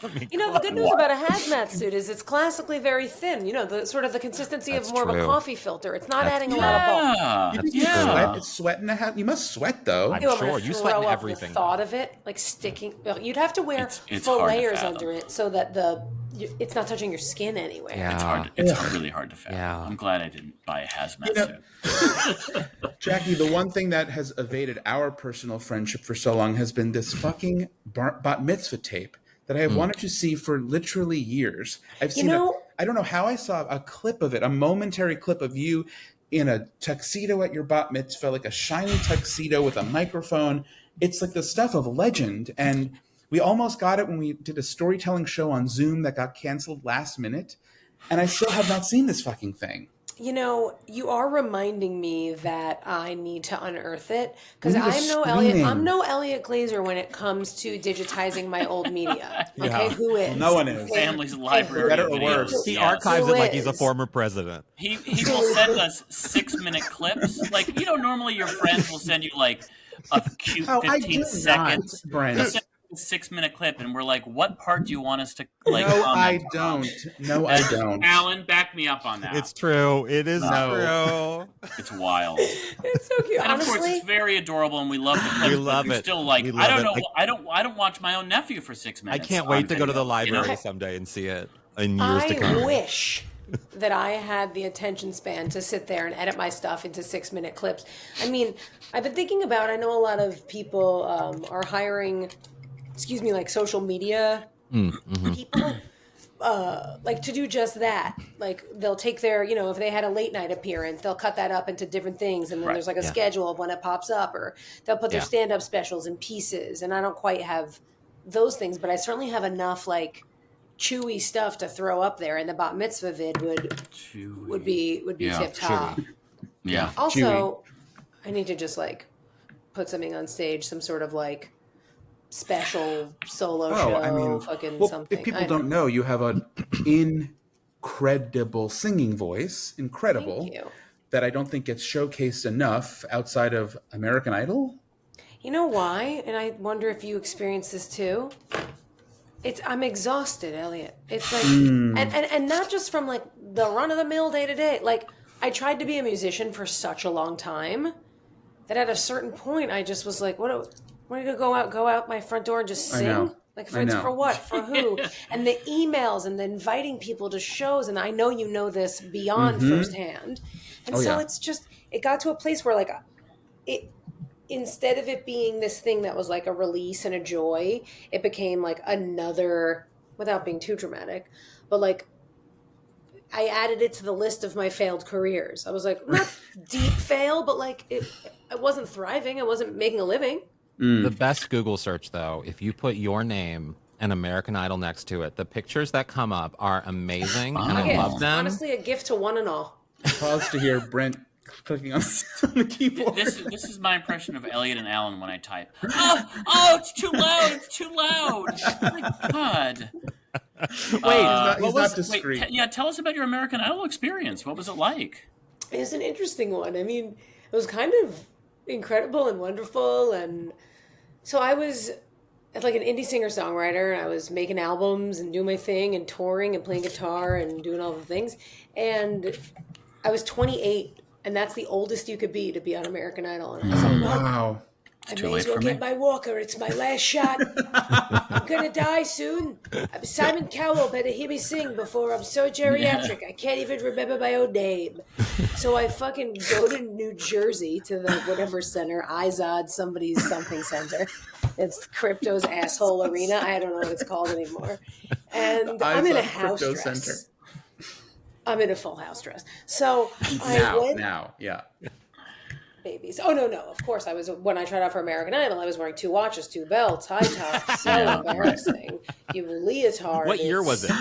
Speaker 7: The good news about a hazmat suit is it's classically very thin. The sort of the consistency of more of a coffee filter. It's not adding a lot of bulk.
Speaker 6: It's sweat in a hat. You must sweat though.
Speaker 5: I'm sure you sweat in everything.
Speaker 7: The thought of it, like sticking, you'd have to wear full layers under it so that it's not touching your skin anyway.
Speaker 5: Yeah.
Speaker 4: It's really hard to fathom.
Speaker 5: Yeah.
Speaker 4: I'm glad I didn't buy a hazmat suit.
Speaker 6: Jackie, the one thing that has evaded our personal friendship for so long has been this fucking bat mitzvah tape that I have wanted to see for literally years. I've seen I don't know how I saw a clip of it, a momentary clip of you in a tuxedo at your bat mitzvah, like a shiny tuxedo with a microphone. It's like the stuff of legend. And we almost got it when we did a storytelling show on Zoom that got canceled last minute. And I still have not seen this fucking thing.
Speaker 7: You are reminding me that I need to unearth it because I'm no Eliot Glazer when it comes to digitizing my old media. Okay, who is?
Speaker 6: No one is.
Speaker 4: Family's library.
Speaker 6: Better or worse.
Speaker 5: He archives it like he's a former president.
Speaker 4: He will send us 6-minute clips. Like, normally your friends will send you like a cute 15 seconds.
Speaker 6: Brent.
Speaker 4: 6-minute clip, and we're like, what part do you want us to like?
Speaker 6: No, I don't. No, I don't.
Speaker 4: Alan, back me up on that.
Speaker 5: It's true. It is true.
Speaker 4: It's wild.
Speaker 7: It's so cute.
Speaker 4: And
Speaker 7: honestly,
Speaker 4: of course, it's very adorable, and we love the clips.
Speaker 5: We love it.
Speaker 4: Still, like, I don't know. I don't watch my own nephew for 6 minutes.
Speaker 5: I can't wait to go to the library someday and see it in years to come.
Speaker 7: I wish that I had the attention span to sit there and edit my stuff into 6-minute clips. I mean, I've been thinking about. I know a lot of people are hiring. Like social media people, like to do just that. Like they'll take their, if they had a late night appearance, they'll cut that up into different things. And then there's like a schedule of when it pops up, or they'll put their stand-up specials in pieces. And I don't quite have those things, but I certainly have enough like chewy stuff to throw up there. And the bat mitzvah vid would be tip top.
Speaker 4: Yeah.
Speaker 7: Also, I need to just like put something on stage, some sort of like special solo show, something.
Speaker 6: If people don't know, you have an incredible singing voice, that I don't think gets showcased enough outside of American Idol.
Speaker 7: You know why? And I wonder if you experience this too. I'm exhausted, Eliot. It's like, and not just from like the run of the mill day to day. Like I tried to be a musician for such a long time that at a certain point I just was like, what? Want to go out my front door and just sing? Like for what? For who? And the emails and the inviting people to shows. And I know you know this beyond firsthand. And it's just, it got to a place where like instead of it being this thing that was like a release and a joy, it became like another, without being too dramatic, but like I added it to the list of my failed careers. I was like, not deep fail, but like it wasn't thriving. I wasn't making a living.
Speaker 5: The best Google search, though, if you put your name and American Idol next to it, the pictures that come up are amazing, and I love them.
Speaker 7: Honestly, a gift to one and all.
Speaker 6: Pause to hear Brent clicking on the keyboard.
Speaker 4: This is my impression of Eliot and Alan when I type. Oh, it's too loud! It's too loud! Oh my God.
Speaker 6: He's not discreet.
Speaker 4: Tell us about your American Idol experience. What was it like?
Speaker 7: It's an interesting one. I mean, it was kind of incredible and wonderful, and so I was as like an indie singer-songwriter, and I was making albums and doing my thing and touring and playing guitar and doing all the things. And I was 28, and that's the oldest you could be to be on American Idol. And I was like,
Speaker 6: Wow.
Speaker 7: I may as well get my walker. It's my last shot. I'm gonna die soon. I'm Simon Cowell. Better hear me sing before I'm so geriatric I can't even remember my own name. So I fucking go to New Jersey to the whatever center, Izod, somebody's something center. It's Crypto's asshole arena. I don't know what it's called anymore. And I'm in a house dress. Center. I'm in a full house dress. So
Speaker 6: now, yeah.
Speaker 7: Babies. Oh, no. Of course, when I tried out for American Idol, I was wearing 2 watches, 2 belts, high tops. So embarrassing. You leotard.
Speaker 5: What year was it?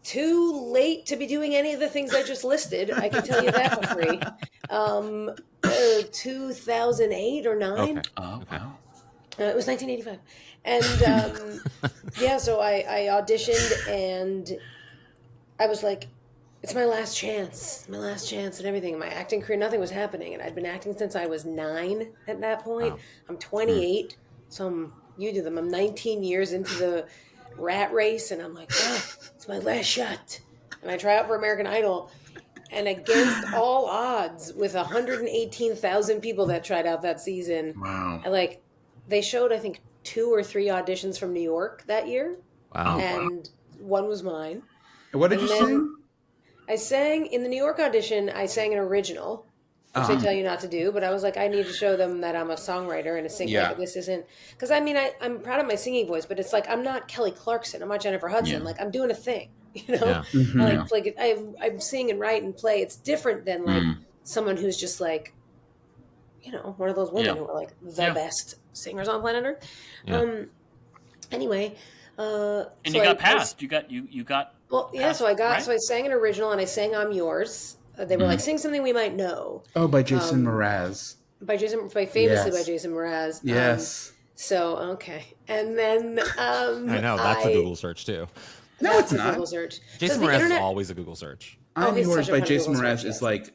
Speaker 7: Too late to be doing any of the things I just listed. I can tell you that for free. 2008 or 9.
Speaker 5: Okay.
Speaker 4: Oh, wow.
Speaker 7: It was 1985. And so I auditioned, and I was like, it's my last chance and everything. My acting career, nothing was happening. And I'd been acting since I was 9 at that point. Wow. I'm 28. So I'm 19 years into the rat race. And I'm like, it's my last shot. And I try out for American Idol. And against all odds, with 118,000 people that tried out that season,
Speaker 6: wow.
Speaker 7: They showed, I think, 2 or 3 auditions from New York that year.
Speaker 5: Wow.
Speaker 7: And one was mine.
Speaker 6: And what did you sing?
Speaker 7: I sang in the New York audition. I sang an original, which they tell you not to do. But I was like, I need to show them that I'm a songwriter and a singer. Yeah. This isn't because I'm proud of my singing voice, but it's like I'm not Kelly Clarkson. I'm not Jennifer Hudson.
Speaker 6: Yeah.
Speaker 7: Like I'm doing a thing, you know. Yeah. I sing and write and play. It's different than like someone who's just like, you know, one of those women who are like the best singers on planet Earth. Yeah. Anyway,
Speaker 4: and so you got passed. You got.
Speaker 7: Well, yeah, so I sang an original and I sang I'm Yours. They were like, sing something we might know.
Speaker 6: Oh, by Jason Mraz.
Speaker 7: Famously by Jason Mraz.
Speaker 6: Yes.
Speaker 7: Okay. And then
Speaker 5: I know, that's a Google search too.
Speaker 6: No, it's not.
Speaker 7: Google search.
Speaker 5: Jason Mraz is always a Google search.
Speaker 6: I'm Yours by Jason Mraz is like,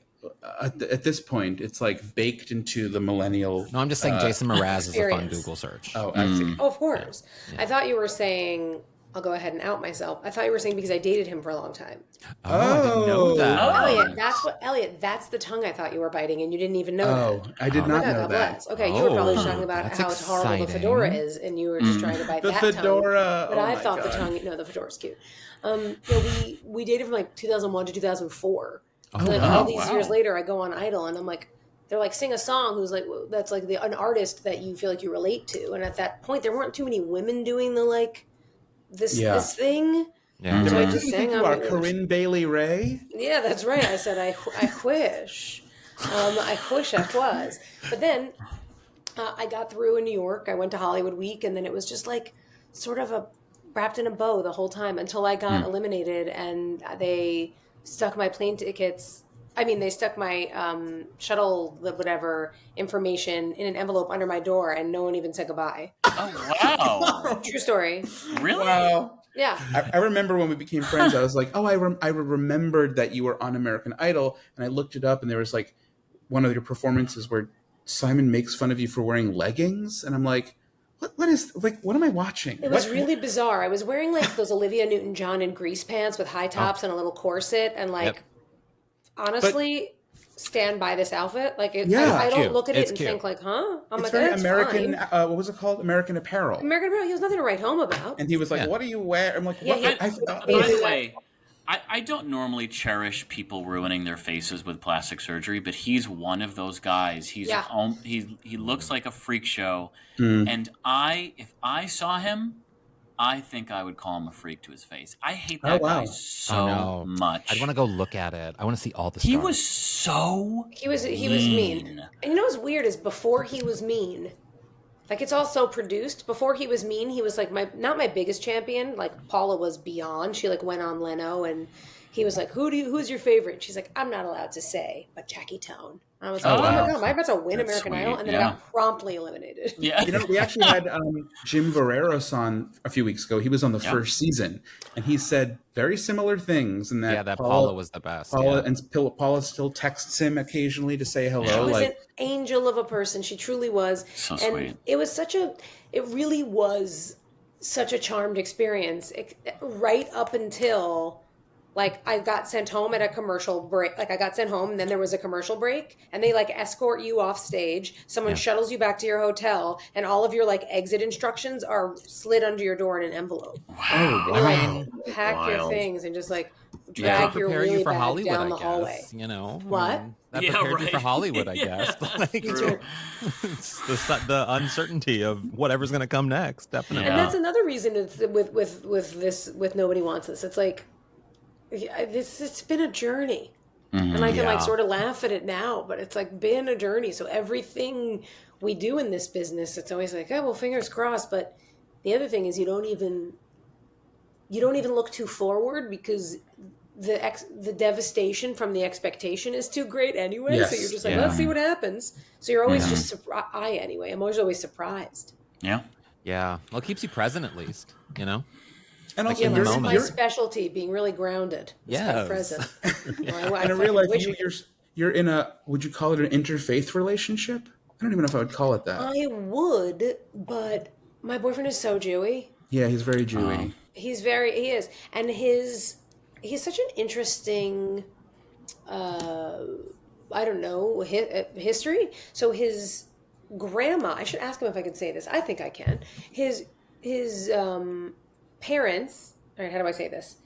Speaker 6: at this point, it's like baked into the millennial.
Speaker 5: No, I'm just saying Jason Mraz is a fun Google search.
Speaker 6: Oh, I see.
Speaker 7: Oh, of course. Yeah. I thought you were saying, I'll go ahead and out myself. I thought you were saying because I dated him for a long time.
Speaker 5: Oh, I didn't know that.
Speaker 7: Elliot, that's the tongue I thought you were biting, and you didn't even know that.
Speaker 6: I did not know that.
Speaker 7: Okay, you were probably talking about how horrible the fedora is, and you were just trying to bite that
Speaker 6: fedora,
Speaker 7: tongue. But I thought the tongue, the fedora's cute. We dated from like 2001 to 2004. And then all these years later, I go on Idol, and I'm like, they're like, sing a song who's like, that's like an artist that you feel like you relate to. And at that point, there weren't too many women doing the like, this thing.
Speaker 5: Yeah.
Speaker 7: So I just sang
Speaker 6: you are Corinne Bailey Ray.
Speaker 7: Yeah, that's right. I said I wish. I wish I was. But then I got through in New York. I went to Hollywood Week, and then it was just like sort of wrapped in a bow the whole time until I got eliminated, and they stuck my plane tickets. I mean, they stuck my shuttle, whatever information in an envelope under my door, and no one even said goodbye.
Speaker 4: Oh, wow.
Speaker 7: True story.
Speaker 4: Really?
Speaker 6: Wow.
Speaker 7: Yeah.
Speaker 6: I remember when we became friends, I was like, I remembered that you were on American Idol, and I looked it up, and there was like one of your performances where Simon makes fun of you for wearing leggings, and I'm like, what am I watching?
Speaker 7: It was really bizarre. I was wearing like those Olivia Newton-John and grease pants with high tops and a little corset, and like, honestly, stand by this outfit. Like, I don't look at it and think like, huh? I'm
Speaker 6: it's
Speaker 7: like,
Speaker 6: very
Speaker 7: that's
Speaker 6: American.
Speaker 7: fine.
Speaker 6: What was it called? American Apparel.
Speaker 7: American Apparel. He has nothing to write home about.
Speaker 6: And he was like, "What do you wear?" I'm like, "What?"
Speaker 4: By the way, I don't normally cherish people ruining their faces with plastic surgery, but he's one of those guys. He looks like a freak show, and if I saw him, I think I would call him a freak to his face. I hate that guy so much.
Speaker 5: I'd want to go look at it. I want to see all the
Speaker 4: He
Speaker 5: stars.
Speaker 4: was so
Speaker 7: he was mean. And you know what's weird is before he was mean, like it's all so produced. Before he was mean, he was like not my biggest champion. Like Paula was beyond. She like went on Leno, and he was like, "Who's your favorite?" She's like, "I'm not allowed to say, but Jackie Tohn." I was like, oh my God, am I about to win
Speaker 4: That's
Speaker 7: American
Speaker 4: sweet.
Speaker 7: Idol? And then I got promptly eliminated.
Speaker 4: Yeah.
Speaker 6: You know, we actually had Jim Barreros on a few weeks ago. He was on the first season, and he said very similar things. And that
Speaker 5: Paula was the best.
Speaker 6: Paula still texts him occasionally to say hello.
Speaker 7: She was an angel of a person. She truly was.
Speaker 4: So
Speaker 7: and
Speaker 4: sweet.
Speaker 7: It really was such a charmed experience, right up until like I got sent home at a commercial break. Like I got sent home and then there was a commercial break and they like escort you off stage. Someone shuttles you back to your hotel and all of your like exit instructions are slid under your door in an envelope.
Speaker 6: Wow.
Speaker 7: You like pack your things and just like drag your
Speaker 5: prepare
Speaker 7: wheelie
Speaker 5: you for
Speaker 7: bag
Speaker 5: Hollywood,
Speaker 7: down
Speaker 5: I
Speaker 7: the
Speaker 5: guess,
Speaker 7: hallway.
Speaker 5: you know.
Speaker 7: What?
Speaker 5: That prepared you for Hollywood, I guess. Like,
Speaker 4: True.
Speaker 5: it's the uncertainty of whatever's going to come next, definitely.
Speaker 7: And that's another reason with Nobody Wants This. It's like it's been a journey. And I can like sort of laugh at it now, but it's like been a journey. So everything we do in this business, it's always like, oh well, fingers crossed. But the other thing is you don't even look too forward because the devastation from the expectation is too great anyway.
Speaker 6: Yes.
Speaker 7: So you're just like, let's see what happens. So you're always just I'm always surprised.
Speaker 4: Yeah.
Speaker 5: Yeah. Well, it keeps you present at least, you know?
Speaker 6: And also,
Speaker 5: in the
Speaker 7: This is
Speaker 5: moment.
Speaker 7: my specialty, being really grounded.
Speaker 5: Yes.
Speaker 7: Present.
Speaker 6: in real life, you're in a, would you call it an interfaith relationship? I don't even know if I would call it that.
Speaker 7: I would, but my boyfriend is so Jewy.
Speaker 6: Yeah, he's very Jewy.
Speaker 7: He is. And he's such an interesting, history. So his grandma, I should ask him if I can say this. I think I can. His parents, all right, how do I say this?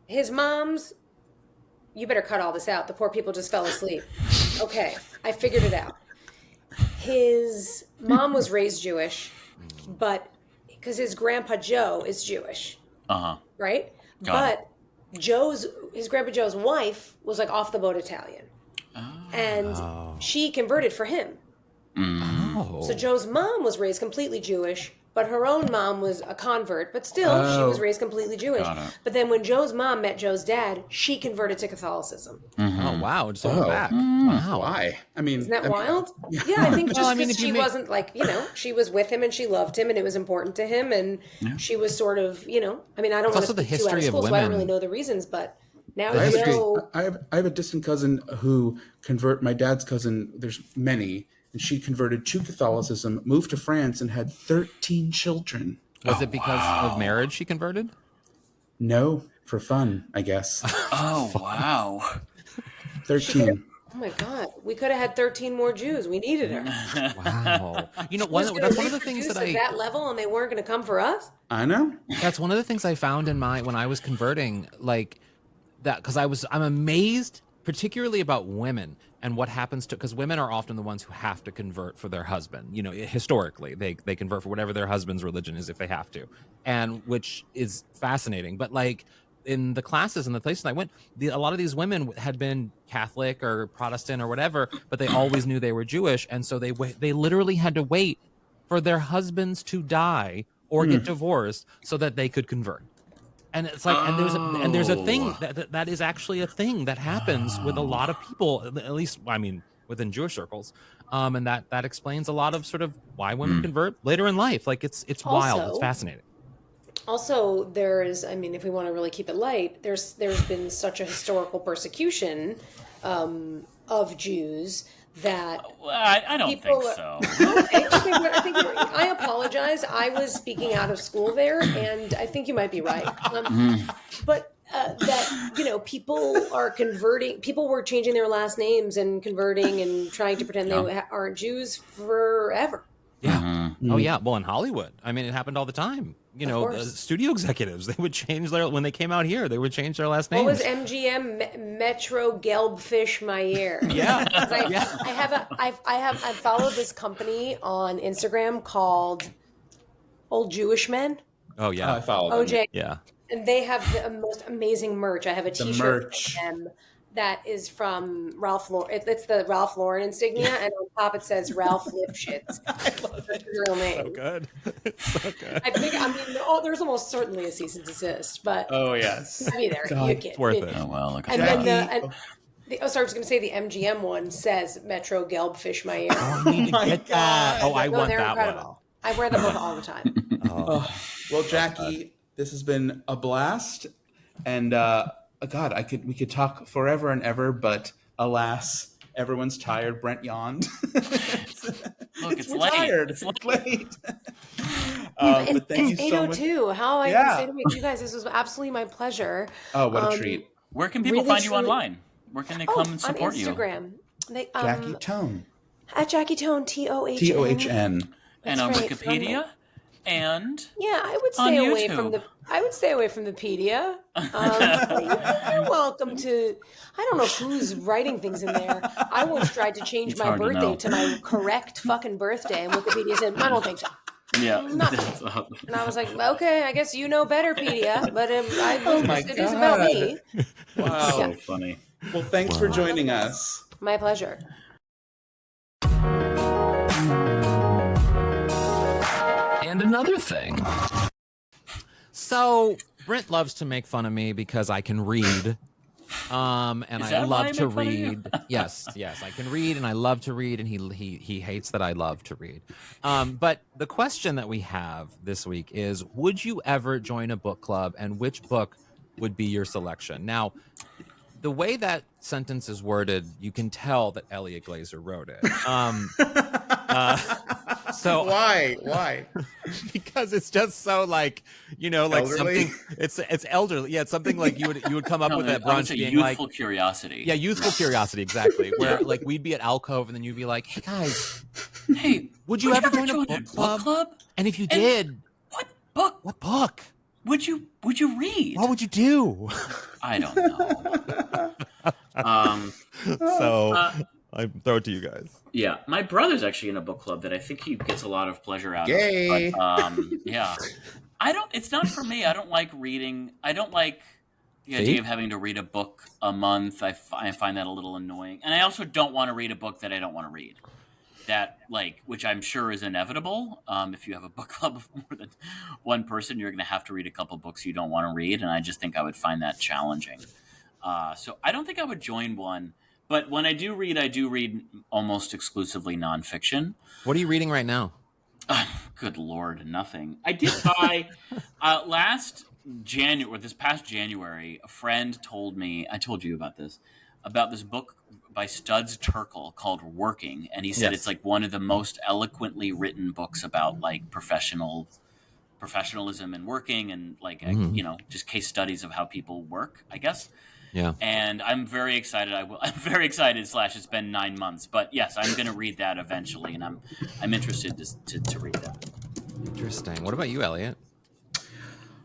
Speaker 7: His mom's, you better cut all this out. The poor people just fell asleep. Okay, I figured it out. His mom was raised Jewish, but because his grandpa Joe is Jewish, right? But his grandpa Joe's wife was like off the boat Italian, and she converted for him. So Joe's mom was raised completely Jewish, but her own mom was a convert, but still she was raised completely Jewish. But then when Joe's mom met Joe's dad, she converted to Catholicism.
Speaker 5: Oh, wow. Just went back. Wow.
Speaker 6: Why? I mean,
Speaker 7: Isn't that wild? Yeah, I think just because
Speaker 5: if you
Speaker 7: wasn't like, she was with him and she loved him and it was important to him and she was sort of, I mean, I don't want to speak too out of school, so I don't really know the reasons, but now
Speaker 6: I have a distant cousin who my dad's cousin, there's many, and she converted to Catholicism, moved to France, and had 13 children.
Speaker 5: Was it because of marriage she converted?
Speaker 6: No, for fun, I guess.
Speaker 4: Oh, wow.
Speaker 6: 13.
Speaker 7: Oh my God, we could have had 13 more Jews. We needed her.
Speaker 5: Wow. You know, that's one of the things that
Speaker 7: at that level, and they weren't going to come for us.
Speaker 6: I know.
Speaker 5: That's one of the things I found when I was converting, like that, because I'm amazed, particularly about women and what happens because women are often the ones who have to convert for their husband. You know, historically, they convert for whatever their husband's religion is if they have to, and which is fascinating. But like in the classes and the places I went, a lot of these women had been Catholic or Protestant or whatever, but they always knew they were Jewish, and so they literally had to wait for their husbands to die or get divorced so that they could convert. And it's like, and there's a thing that is actually a thing that happens with a lot of people, at least, I mean, within Jewish circles. And that explains a lot of sort of why women convert later in life. Like it's wild. It's fascinating.
Speaker 7: Also, there is, I mean, if we want to really keep it light, there's been such a historical persecution of Jews that
Speaker 4: I don't think so.
Speaker 7: Okay, I apologize. I was speaking out of school there, and I think you might be right. But that people are converting. People were changing their last names and converting and trying to pretend they aren't Jews forever.
Speaker 5: Yeah. Oh yeah. Well, in Hollywood, I mean, it happened all the time. Studio executives, they would change when they came out here, they would change their last names.
Speaker 7: What was MGM? Metro Gelbfish Meyer.
Speaker 5: Yeah.
Speaker 7: I followed this company on Instagram called Old Jewish Men.
Speaker 5: Oh yeah.
Speaker 6: I followed
Speaker 7: OJ.
Speaker 5: Yeah.
Speaker 7: And they have the most amazing merch. I have a T-shirt from them that is from Ralph Lauren. It's the Ralph Lauren insignia, and on top it says Ralph Lipschitz. I love it. Real name.
Speaker 5: So good. It's so good.
Speaker 7: There's almost certainly a cease and desist, but
Speaker 6: oh yes,
Speaker 7: I'll be there.
Speaker 6: God,
Speaker 7: you
Speaker 5: it's worth it.
Speaker 4: Oh well, look
Speaker 7: and
Speaker 4: at
Speaker 7: then I was going to say the MGM one says Metro Gelbfish my ear.
Speaker 5: Oh, I need to get that. Oh, I want
Speaker 7: they're
Speaker 5: that
Speaker 7: incredible. I wear them both all the time.
Speaker 6: Well, Jackie, this has been a blast, and God, we could talk forever and ever, but alas, everyone's tired. Brent yawned.
Speaker 4: Look, it's
Speaker 6: we're
Speaker 4: late.
Speaker 6: tired.
Speaker 4: It's
Speaker 6: It's late.
Speaker 7: But
Speaker 6: thank you
Speaker 7: it's
Speaker 6: so much.
Speaker 7: 8:02. How I
Speaker 6: Yeah.
Speaker 7: can say to you guys, this was absolutely my pleasure.
Speaker 6: Oh, what a treat.
Speaker 4: Where can people
Speaker 7: Really,
Speaker 4: find you
Speaker 7: truly-
Speaker 4: online? Where can they come and support
Speaker 7: on
Speaker 4: you?
Speaker 7: Instagram. They,
Speaker 6: Jackie Tohn.
Speaker 7: at Jackie Tohn, TOHN.
Speaker 6: TOHN.
Speaker 4: And on
Speaker 7: right.
Speaker 4: Wikipedia, and
Speaker 7: Yeah, I would
Speaker 4: on
Speaker 7: stay away
Speaker 4: YouTube.
Speaker 7: from the. I would stay away from the pedia. You're welcome to. I don't know who's writing things in there. I once tried to change
Speaker 4: It's
Speaker 7: my
Speaker 4: hard to
Speaker 7: birthday
Speaker 4: know.
Speaker 7: to my correct fucking birthday, and Wikipedia said, "I don't think so."
Speaker 4: yeah.
Speaker 7: And I was like, "Okay, I guess you know better, pedia." But
Speaker 6: my
Speaker 7: it is about
Speaker 6: God.
Speaker 7: me.
Speaker 6: Wow.
Speaker 4: So funny.
Speaker 6: Well, thanks for joining us.
Speaker 7: My pleasure.
Speaker 1: And another thing.
Speaker 5: So Brent loves to make fun of me because I can read. And
Speaker 4: Is
Speaker 5: I
Speaker 4: that why I
Speaker 5: love to
Speaker 4: make fun of you?
Speaker 5: read. Yes, I can read and I love to read, and he hates that I love to read. But the question that we have this week is, would you ever join a book club, and which book would be your selection? Now, the way that sentence is worded, you can tell that Eliot Glazer wrote it. So
Speaker 6: Why?
Speaker 5: because it's just so like, like
Speaker 6: Elderly?
Speaker 5: something. It's elderly. Yeah, it's something like you would come up with at
Speaker 4: I would
Speaker 5: brunch
Speaker 4: say
Speaker 5: being like,
Speaker 4: youthful curiosity.
Speaker 5: yeah, youthful curiosity, exactly. Where like we'd be at Alcove and then you'd be like, hey guys,
Speaker 4: Hey,
Speaker 5: would you ever join a book club? And if you did,
Speaker 4: What book
Speaker 5: what book?
Speaker 4: would you read?
Speaker 5: What would you do?
Speaker 4: I don't know.
Speaker 5: So I throw it to you guys.
Speaker 4: Yeah, my brother's actually in a book club that I think he gets a lot of pleasure out
Speaker 6: Yay.
Speaker 4: of. But, yeah, it's not for me. I don't like reading. I don't like the idea of having to read a book a month. I find that a little annoying. And I also don't want to read a book that I don't want to read. Which I'm sure is inevitable. If you have a book club of more than one person, you're going to have to read a couple books you don't want to read. And I just think I would find that challenging. So I don't think I would join one. But when I do read almost exclusively nonfiction.
Speaker 5: What are you reading right now?
Speaker 4: Good Lord, nothing. I did buy this past January, a friend told me, I told you about this book by Studs Terkel called Working. And he said It's like one of the most eloquently written books about like professionalism and working and like, just case studies of how people work, I guess.
Speaker 5: Yeah.
Speaker 4: And I'm very excited. I'm very excited. It's been 9 months, but yes, I'm going to read that eventually, and I'm interested to read that.
Speaker 5: Interesting. What about you, Eliot?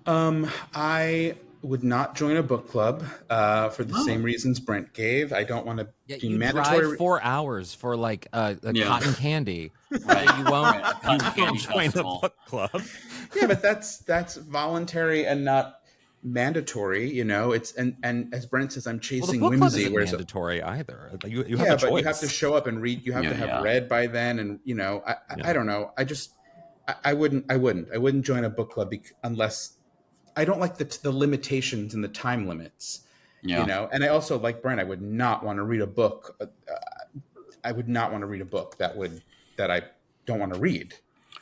Speaker 6: I would not join a book club for the same reasons Brent gave. I don't want to do
Speaker 5: you
Speaker 6: mandatory.
Speaker 5: drive 4 hours for like a cotton candy.
Speaker 4: Right.
Speaker 5: You won't,
Speaker 4: Right, a cotton
Speaker 5: you
Speaker 4: candy
Speaker 5: won't join a
Speaker 4: festival.
Speaker 5: book club.
Speaker 6: Yeah, but that's voluntary and not mandatory. It's and as Brent says, I'm
Speaker 5: Well, the
Speaker 6: chasing
Speaker 5: book club
Speaker 6: whimsy.
Speaker 5: isn't
Speaker 6: Whereas
Speaker 5: mandatory either. You have
Speaker 6: yeah,
Speaker 5: a choice.
Speaker 6: but you have to show up and read. You have to have read by then, and I don't know. I wouldn't join a book club unless I don't like the limitations and the time limits.
Speaker 4: Yeah.
Speaker 6: And I also, like Brent, I would not want to read a book. I would not want to read a book that I don't want to read.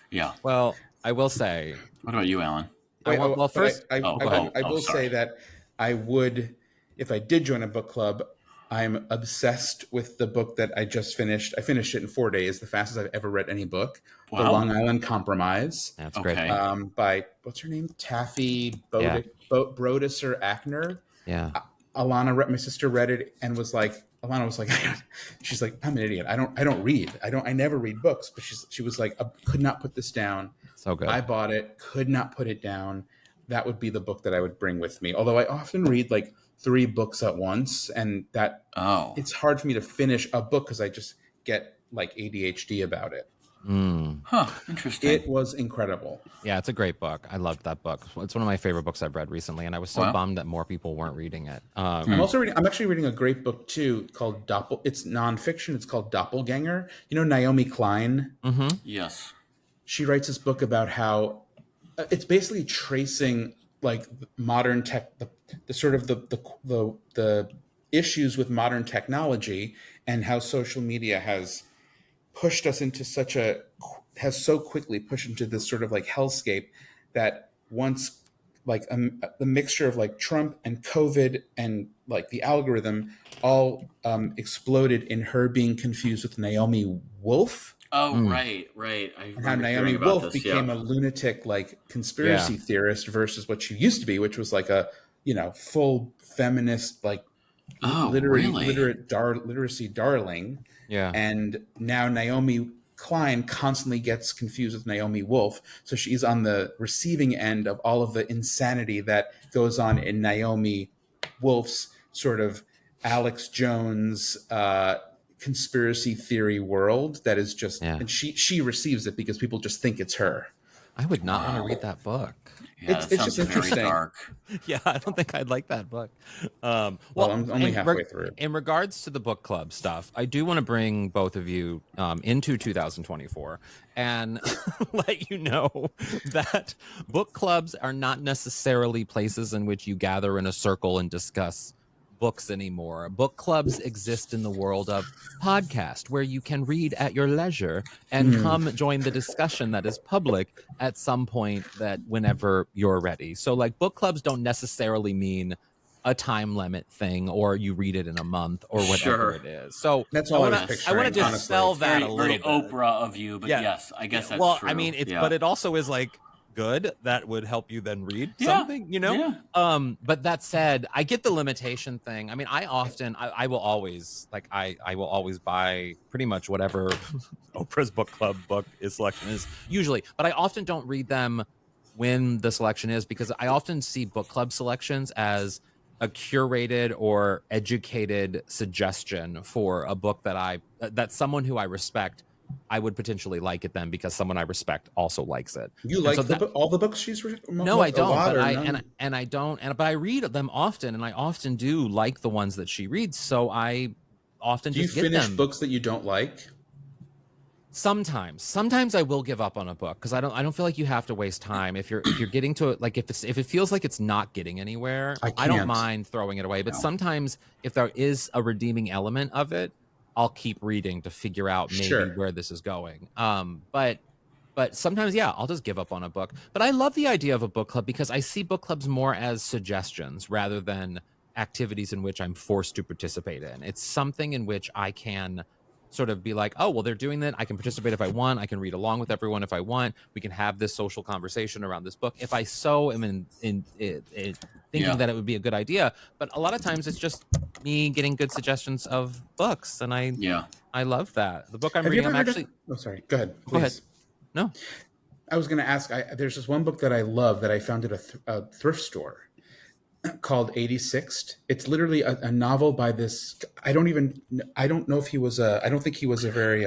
Speaker 4: Yeah.
Speaker 5: Well, I will say.
Speaker 4: What about you, Alan?
Speaker 6: I
Speaker 4: Sorry.
Speaker 6: will say that I would, if I did join a book club, I'm obsessed with the book that I just finished. I finished it in 4 days, the fastest I've ever read any book.
Speaker 4: Wow.
Speaker 6: The Long Island Compromise.
Speaker 5: That's
Speaker 4: Okay.
Speaker 5: great.
Speaker 6: By, what's her name? Taffy Brodesser Akner.
Speaker 5: Yeah.
Speaker 6: My sister read it and was like, Alana was like, she's like, I'm an idiot. I don't read. I never read books. But she was like, I could not put this down.
Speaker 5: So good.
Speaker 6: I bought it, could not put it down. That would be the book that I would bring with me. Although I often read like 3 books at once, and it's hard for me to finish a book because I just get like ADHD about it.
Speaker 4: Huh. Interesting.
Speaker 6: It was incredible.
Speaker 5: Yeah, it's a great book. I loved that book. It's one of my favorite books I've read recently, and I was so bummed that more people weren't reading it.
Speaker 6: I'm actually reading a great book too called It's nonfiction. It's called Doppelganger. Naomi Klein.
Speaker 5: Mm-hmm.
Speaker 4: Yes.
Speaker 6: She writes this book about how it's basically tracing like modern tech, the sort of the issues with modern technology and how social media has pushed us into has so quickly pushed into this sort of like hellscape that once like the mixture of like Trump and COVID and like the algorithm all exploded in her being confused with Naomi Wolf.
Speaker 4: Oh, right. I
Speaker 6: And how
Speaker 4: remember hearing
Speaker 6: Naomi
Speaker 4: about
Speaker 6: Wolf
Speaker 4: this.
Speaker 6: became
Speaker 4: Yeah.
Speaker 6: a lunatic, like conspiracy theorist versus what she used to be, which was like a, full feminist, like
Speaker 4: Oh, really?
Speaker 6: literacy darling.
Speaker 3: Yeah.
Speaker 6: And now Naomi Klein constantly gets confused with Naomi Wolf. So she's on the receiving end of all of the insanity that goes on in Naomi Wolf's sort of Alex Jones conspiracy theory world that is just, and she receives it because people just think it's her.
Speaker 3: I would not want to read that book.
Speaker 4: Yeah,
Speaker 6: It's just interesting.
Speaker 4: very dark.
Speaker 3: Yeah, I don't think I'd like that book.
Speaker 6: Well, I'm only halfway through.
Speaker 3: In regards to the book club stuff, I do want to bring both of you into 2024 and let you know that book clubs are not necessarily places in which you gather in a circle and discuss books anymore. Book clubs exist in the world of podcast, where you can read at your leisure and come join the discussion that is public at some point, that whenever you're ready. So like book clubs don't necessarily mean a time limit thing or you read it in a month or whatever it is. So
Speaker 6: that's all I want
Speaker 3: to just sell that a little
Speaker 4: very
Speaker 3: bit.
Speaker 4: Oprah of you, but yes, I guess that's true.
Speaker 3: I mean, but it also is like good that would help you then read something, but that said, I get the limitation thing. I mean, I will always buy pretty much whatever Oprah's book club book selection is usually, but I often don't read them when the selection is, because I often see book club selections as a curated or educated suggestion for a book that someone who I respect, I would potentially like it then because someone I respect also likes it.
Speaker 6: You like all the books she's written?
Speaker 3: No, I don't. But I read them often, and I often do like the ones that she reads. So I often
Speaker 6: do you finish books that you don't like?
Speaker 3: Sometimes I will give up on a book because I don't feel like you have to waste time if you're getting to it. Like if it feels like it's not getting anywhere, I don't mind throwing it away. But sometimes if there is a redeeming element of it, I'll keep reading to figure out maybe where this is going. But sometimes, I'll just give up on a book. But I love the idea of a book club because I see book clubs more as suggestions rather than activities in which I'm forced to participate in. It's something in which I can sort of be like, oh, well, they're doing that. I can participate if I want. I can read along with everyone if I want. We can have this social conversation around this book if I so am in thinking that it would be a good idea. But a lot of times it's just me getting good suggestions of books, and I love that. The book I'm reading, I'm actually.
Speaker 6: Oh, sorry. Go ahead. Please.
Speaker 3: Go ahead. No,
Speaker 6: I was going to ask. There's this one book that I love that I found at a thrift store called 86th. It's literally a novel by this. I don't know if he was I don't think he was a very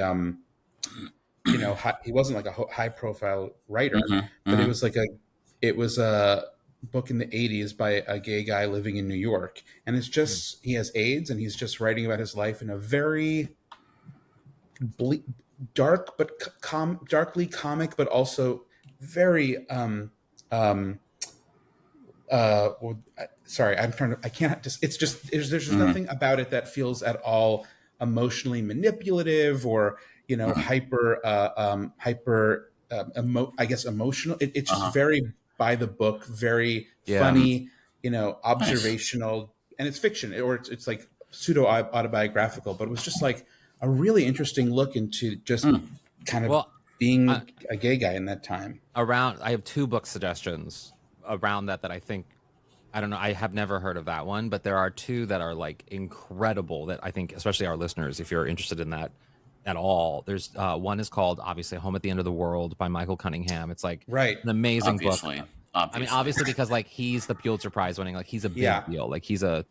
Speaker 6: he wasn't like a high profile writer, but it was a book in the 80s by a gay guy living in New York, and it's just he has AIDS and he's just writing about his life in a very dark but darkly comic, but also very sorry, there's just nothing about it that feels at all emotionally manipulative or hyper emotional. It's just very by the book, very funny, observational, and it's fiction, or it's like pseudo autobiographical, but it was just like a really interesting look into just kind of being a gay guy in that time.
Speaker 3: I have two book suggestions around that I think, I don't know, I have never heard of that one, but there are two that are like incredible that I think, especially our listeners, if you're interested in that at all, there's one is called obviously Home at the End of the World by Michael Cunningham. It's like an amazing book. I mean, obviously because like he's the Pulitzer Prize winning, like he's a big deal, like he's a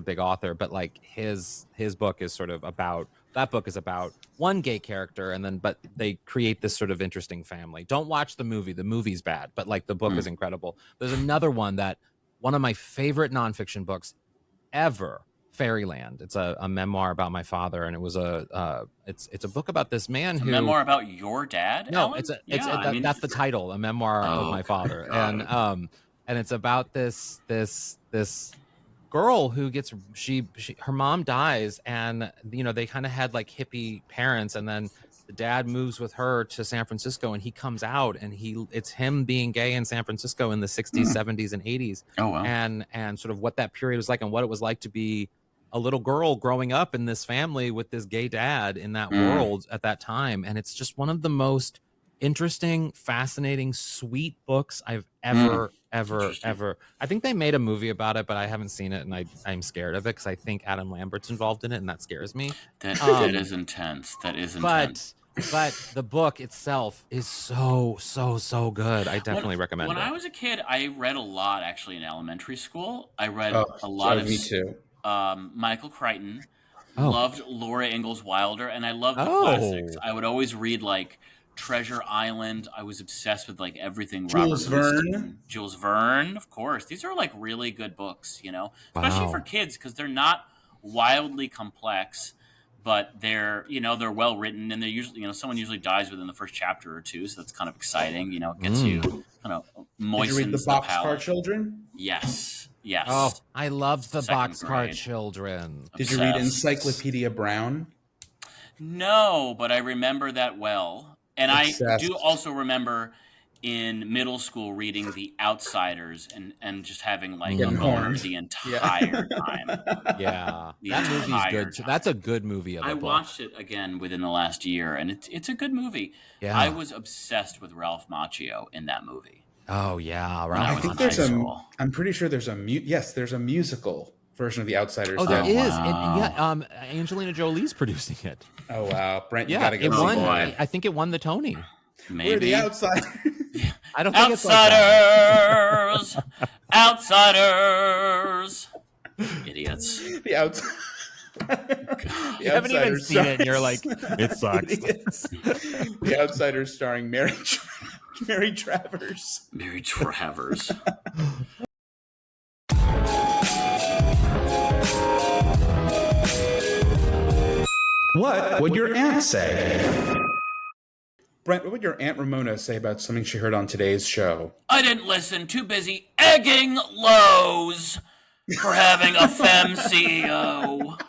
Speaker 3: big author, but like his book is sort of about, that book is about one gay character, and then but they create this sort of interesting family. Don't watch the movie. The movie's bad, but like the book is incredible. There's another one that one of my favorite nonfiction books ever, Fairyland. It's a memoir about my father, and it was it's a book about this man who
Speaker 4: memoir about your dad.
Speaker 3: No,
Speaker 4: Ellen?
Speaker 3: That's the title, a memoir of my father, and it's about this
Speaker 5: girl who gets her mom dies, and they kind of had like hippie parents, and then the dad moves with her to San Francisco, and he comes out, and it's him being gay in San Francisco in the 60s, 70s, and 80s.
Speaker 4: Oh wow.
Speaker 5: And sort of what that period was like, and what it was like to be a little girl growing up in this family with this gay dad in that world at that time. And it's just one of the most interesting, fascinating, sweet books I've ever. I think they made a movie about it, but I haven't seen it, and I'm scared of it because I think Adam Lambert's involved in it, and that scares me.
Speaker 4: That is intense. That is intense.
Speaker 5: But the book itself is so good. I definitely recommend it.
Speaker 4: When I was a kid, I read a lot actually in elementary school. I read a lot of
Speaker 6: me too.
Speaker 4: Michael Crichton. Loved Laura Ingalls Wilder, and I loved the classics. I would always read like Treasure Island. I was obsessed with like everything.
Speaker 6: Jules
Speaker 4: Verne, of course. These are like really good books, especially for kids because they're not wildly complex, but they're well written, and they're usually someone usually dies within the first chapter or two, so that's kind of exciting. Gets you kind of moistens
Speaker 6: Did you read the
Speaker 4: palate.
Speaker 6: Boxcar Children?
Speaker 4: Yes.
Speaker 5: Oh, I loved the
Speaker 4: Second
Speaker 5: Boxcar
Speaker 4: grade.
Speaker 5: Children.
Speaker 6: Did you read Encyclopedia Brown?
Speaker 4: No, but I remember that well. And
Speaker 6: Obsessed.
Speaker 4: I do also remember in middle school reading The Outsiders and just having like a boner the entire time.
Speaker 5: Yeah, that movie's good too. That's a good movie.
Speaker 4: I watched it again within the last year, and it's a good movie. Yeah. I was obsessed with Ralph Macchio in that movie.
Speaker 5: Oh yeah,
Speaker 6: right. I think there's I'm pretty sure there's there's a musical version of The Outsiders.
Speaker 5: Oh, there is. Wow. Angelina Jolie's producing it.
Speaker 6: Oh wow, Brent, you gotta
Speaker 5: get I think it won the Tony.
Speaker 4: Maybe.
Speaker 6: We're the Outsiders.
Speaker 5: I don't think
Speaker 4: Outsiders. Outsiders. Idiots.
Speaker 6: The Outsiders.
Speaker 5: You haven't even seen it, and you're like, it sucks.
Speaker 6: The Outsiders starring Mary Travers.
Speaker 4: Mary Travers.
Speaker 1: What would your aunt say?
Speaker 6: Brent, what would your Aunt Ramona say about something she heard on today's show?
Speaker 4: I didn't listen. Too busy egging Lowe's for having a femme CEO.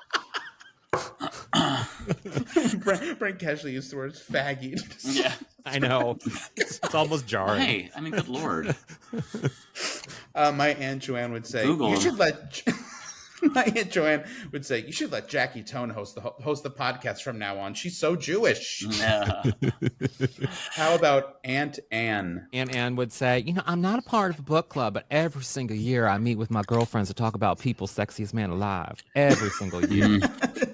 Speaker 6: Brent casually used the words faggy.
Speaker 4: Yeah,
Speaker 5: I know. It's almost jarring.
Speaker 4: Hey, I mean, good Lord.
Speaker 6: My Aunt Joanne would say,
Speaker 4: Google.
Speaker 6: You should let... My Aunt Joanne would say, you should let Jackie Tohn host the podcast from now on. She's so Jewish.
Speaker 4: Yeah.
Speaker 6: How about Aunt Anne?
Speaker 5: Aunt Anne would say, I'm not a part of a book club, but every single year I meet with my girlfriends to talk about People's Sexiest Man Alive. Every single year.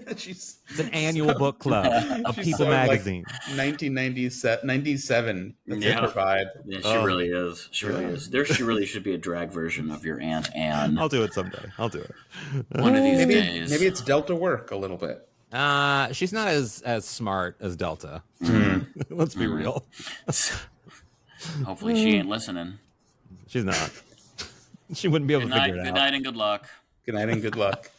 Speaker 5: It's an annual book club of People magazine.
Speaker 6: Like 1997. That's her vibe.
Speaker 4: Yeah, she really is. She really is. She really should be a drag version of your Aunt Anne.
Speaker 5: I'll do it someday. I'll do it.
Speaker 4: One of these days.
Speaker 6: Maybe it's Delta work a little bit.
Speaker 5: She's not as smart as Delta. Let's be real.
Speaker 4: Hopefully she ain't listening.
Speaker 5: She's not. She wouldn't be able to figure it out.
Speaker 4: Good night and good luck.
Speaker 6: Good night and good luck.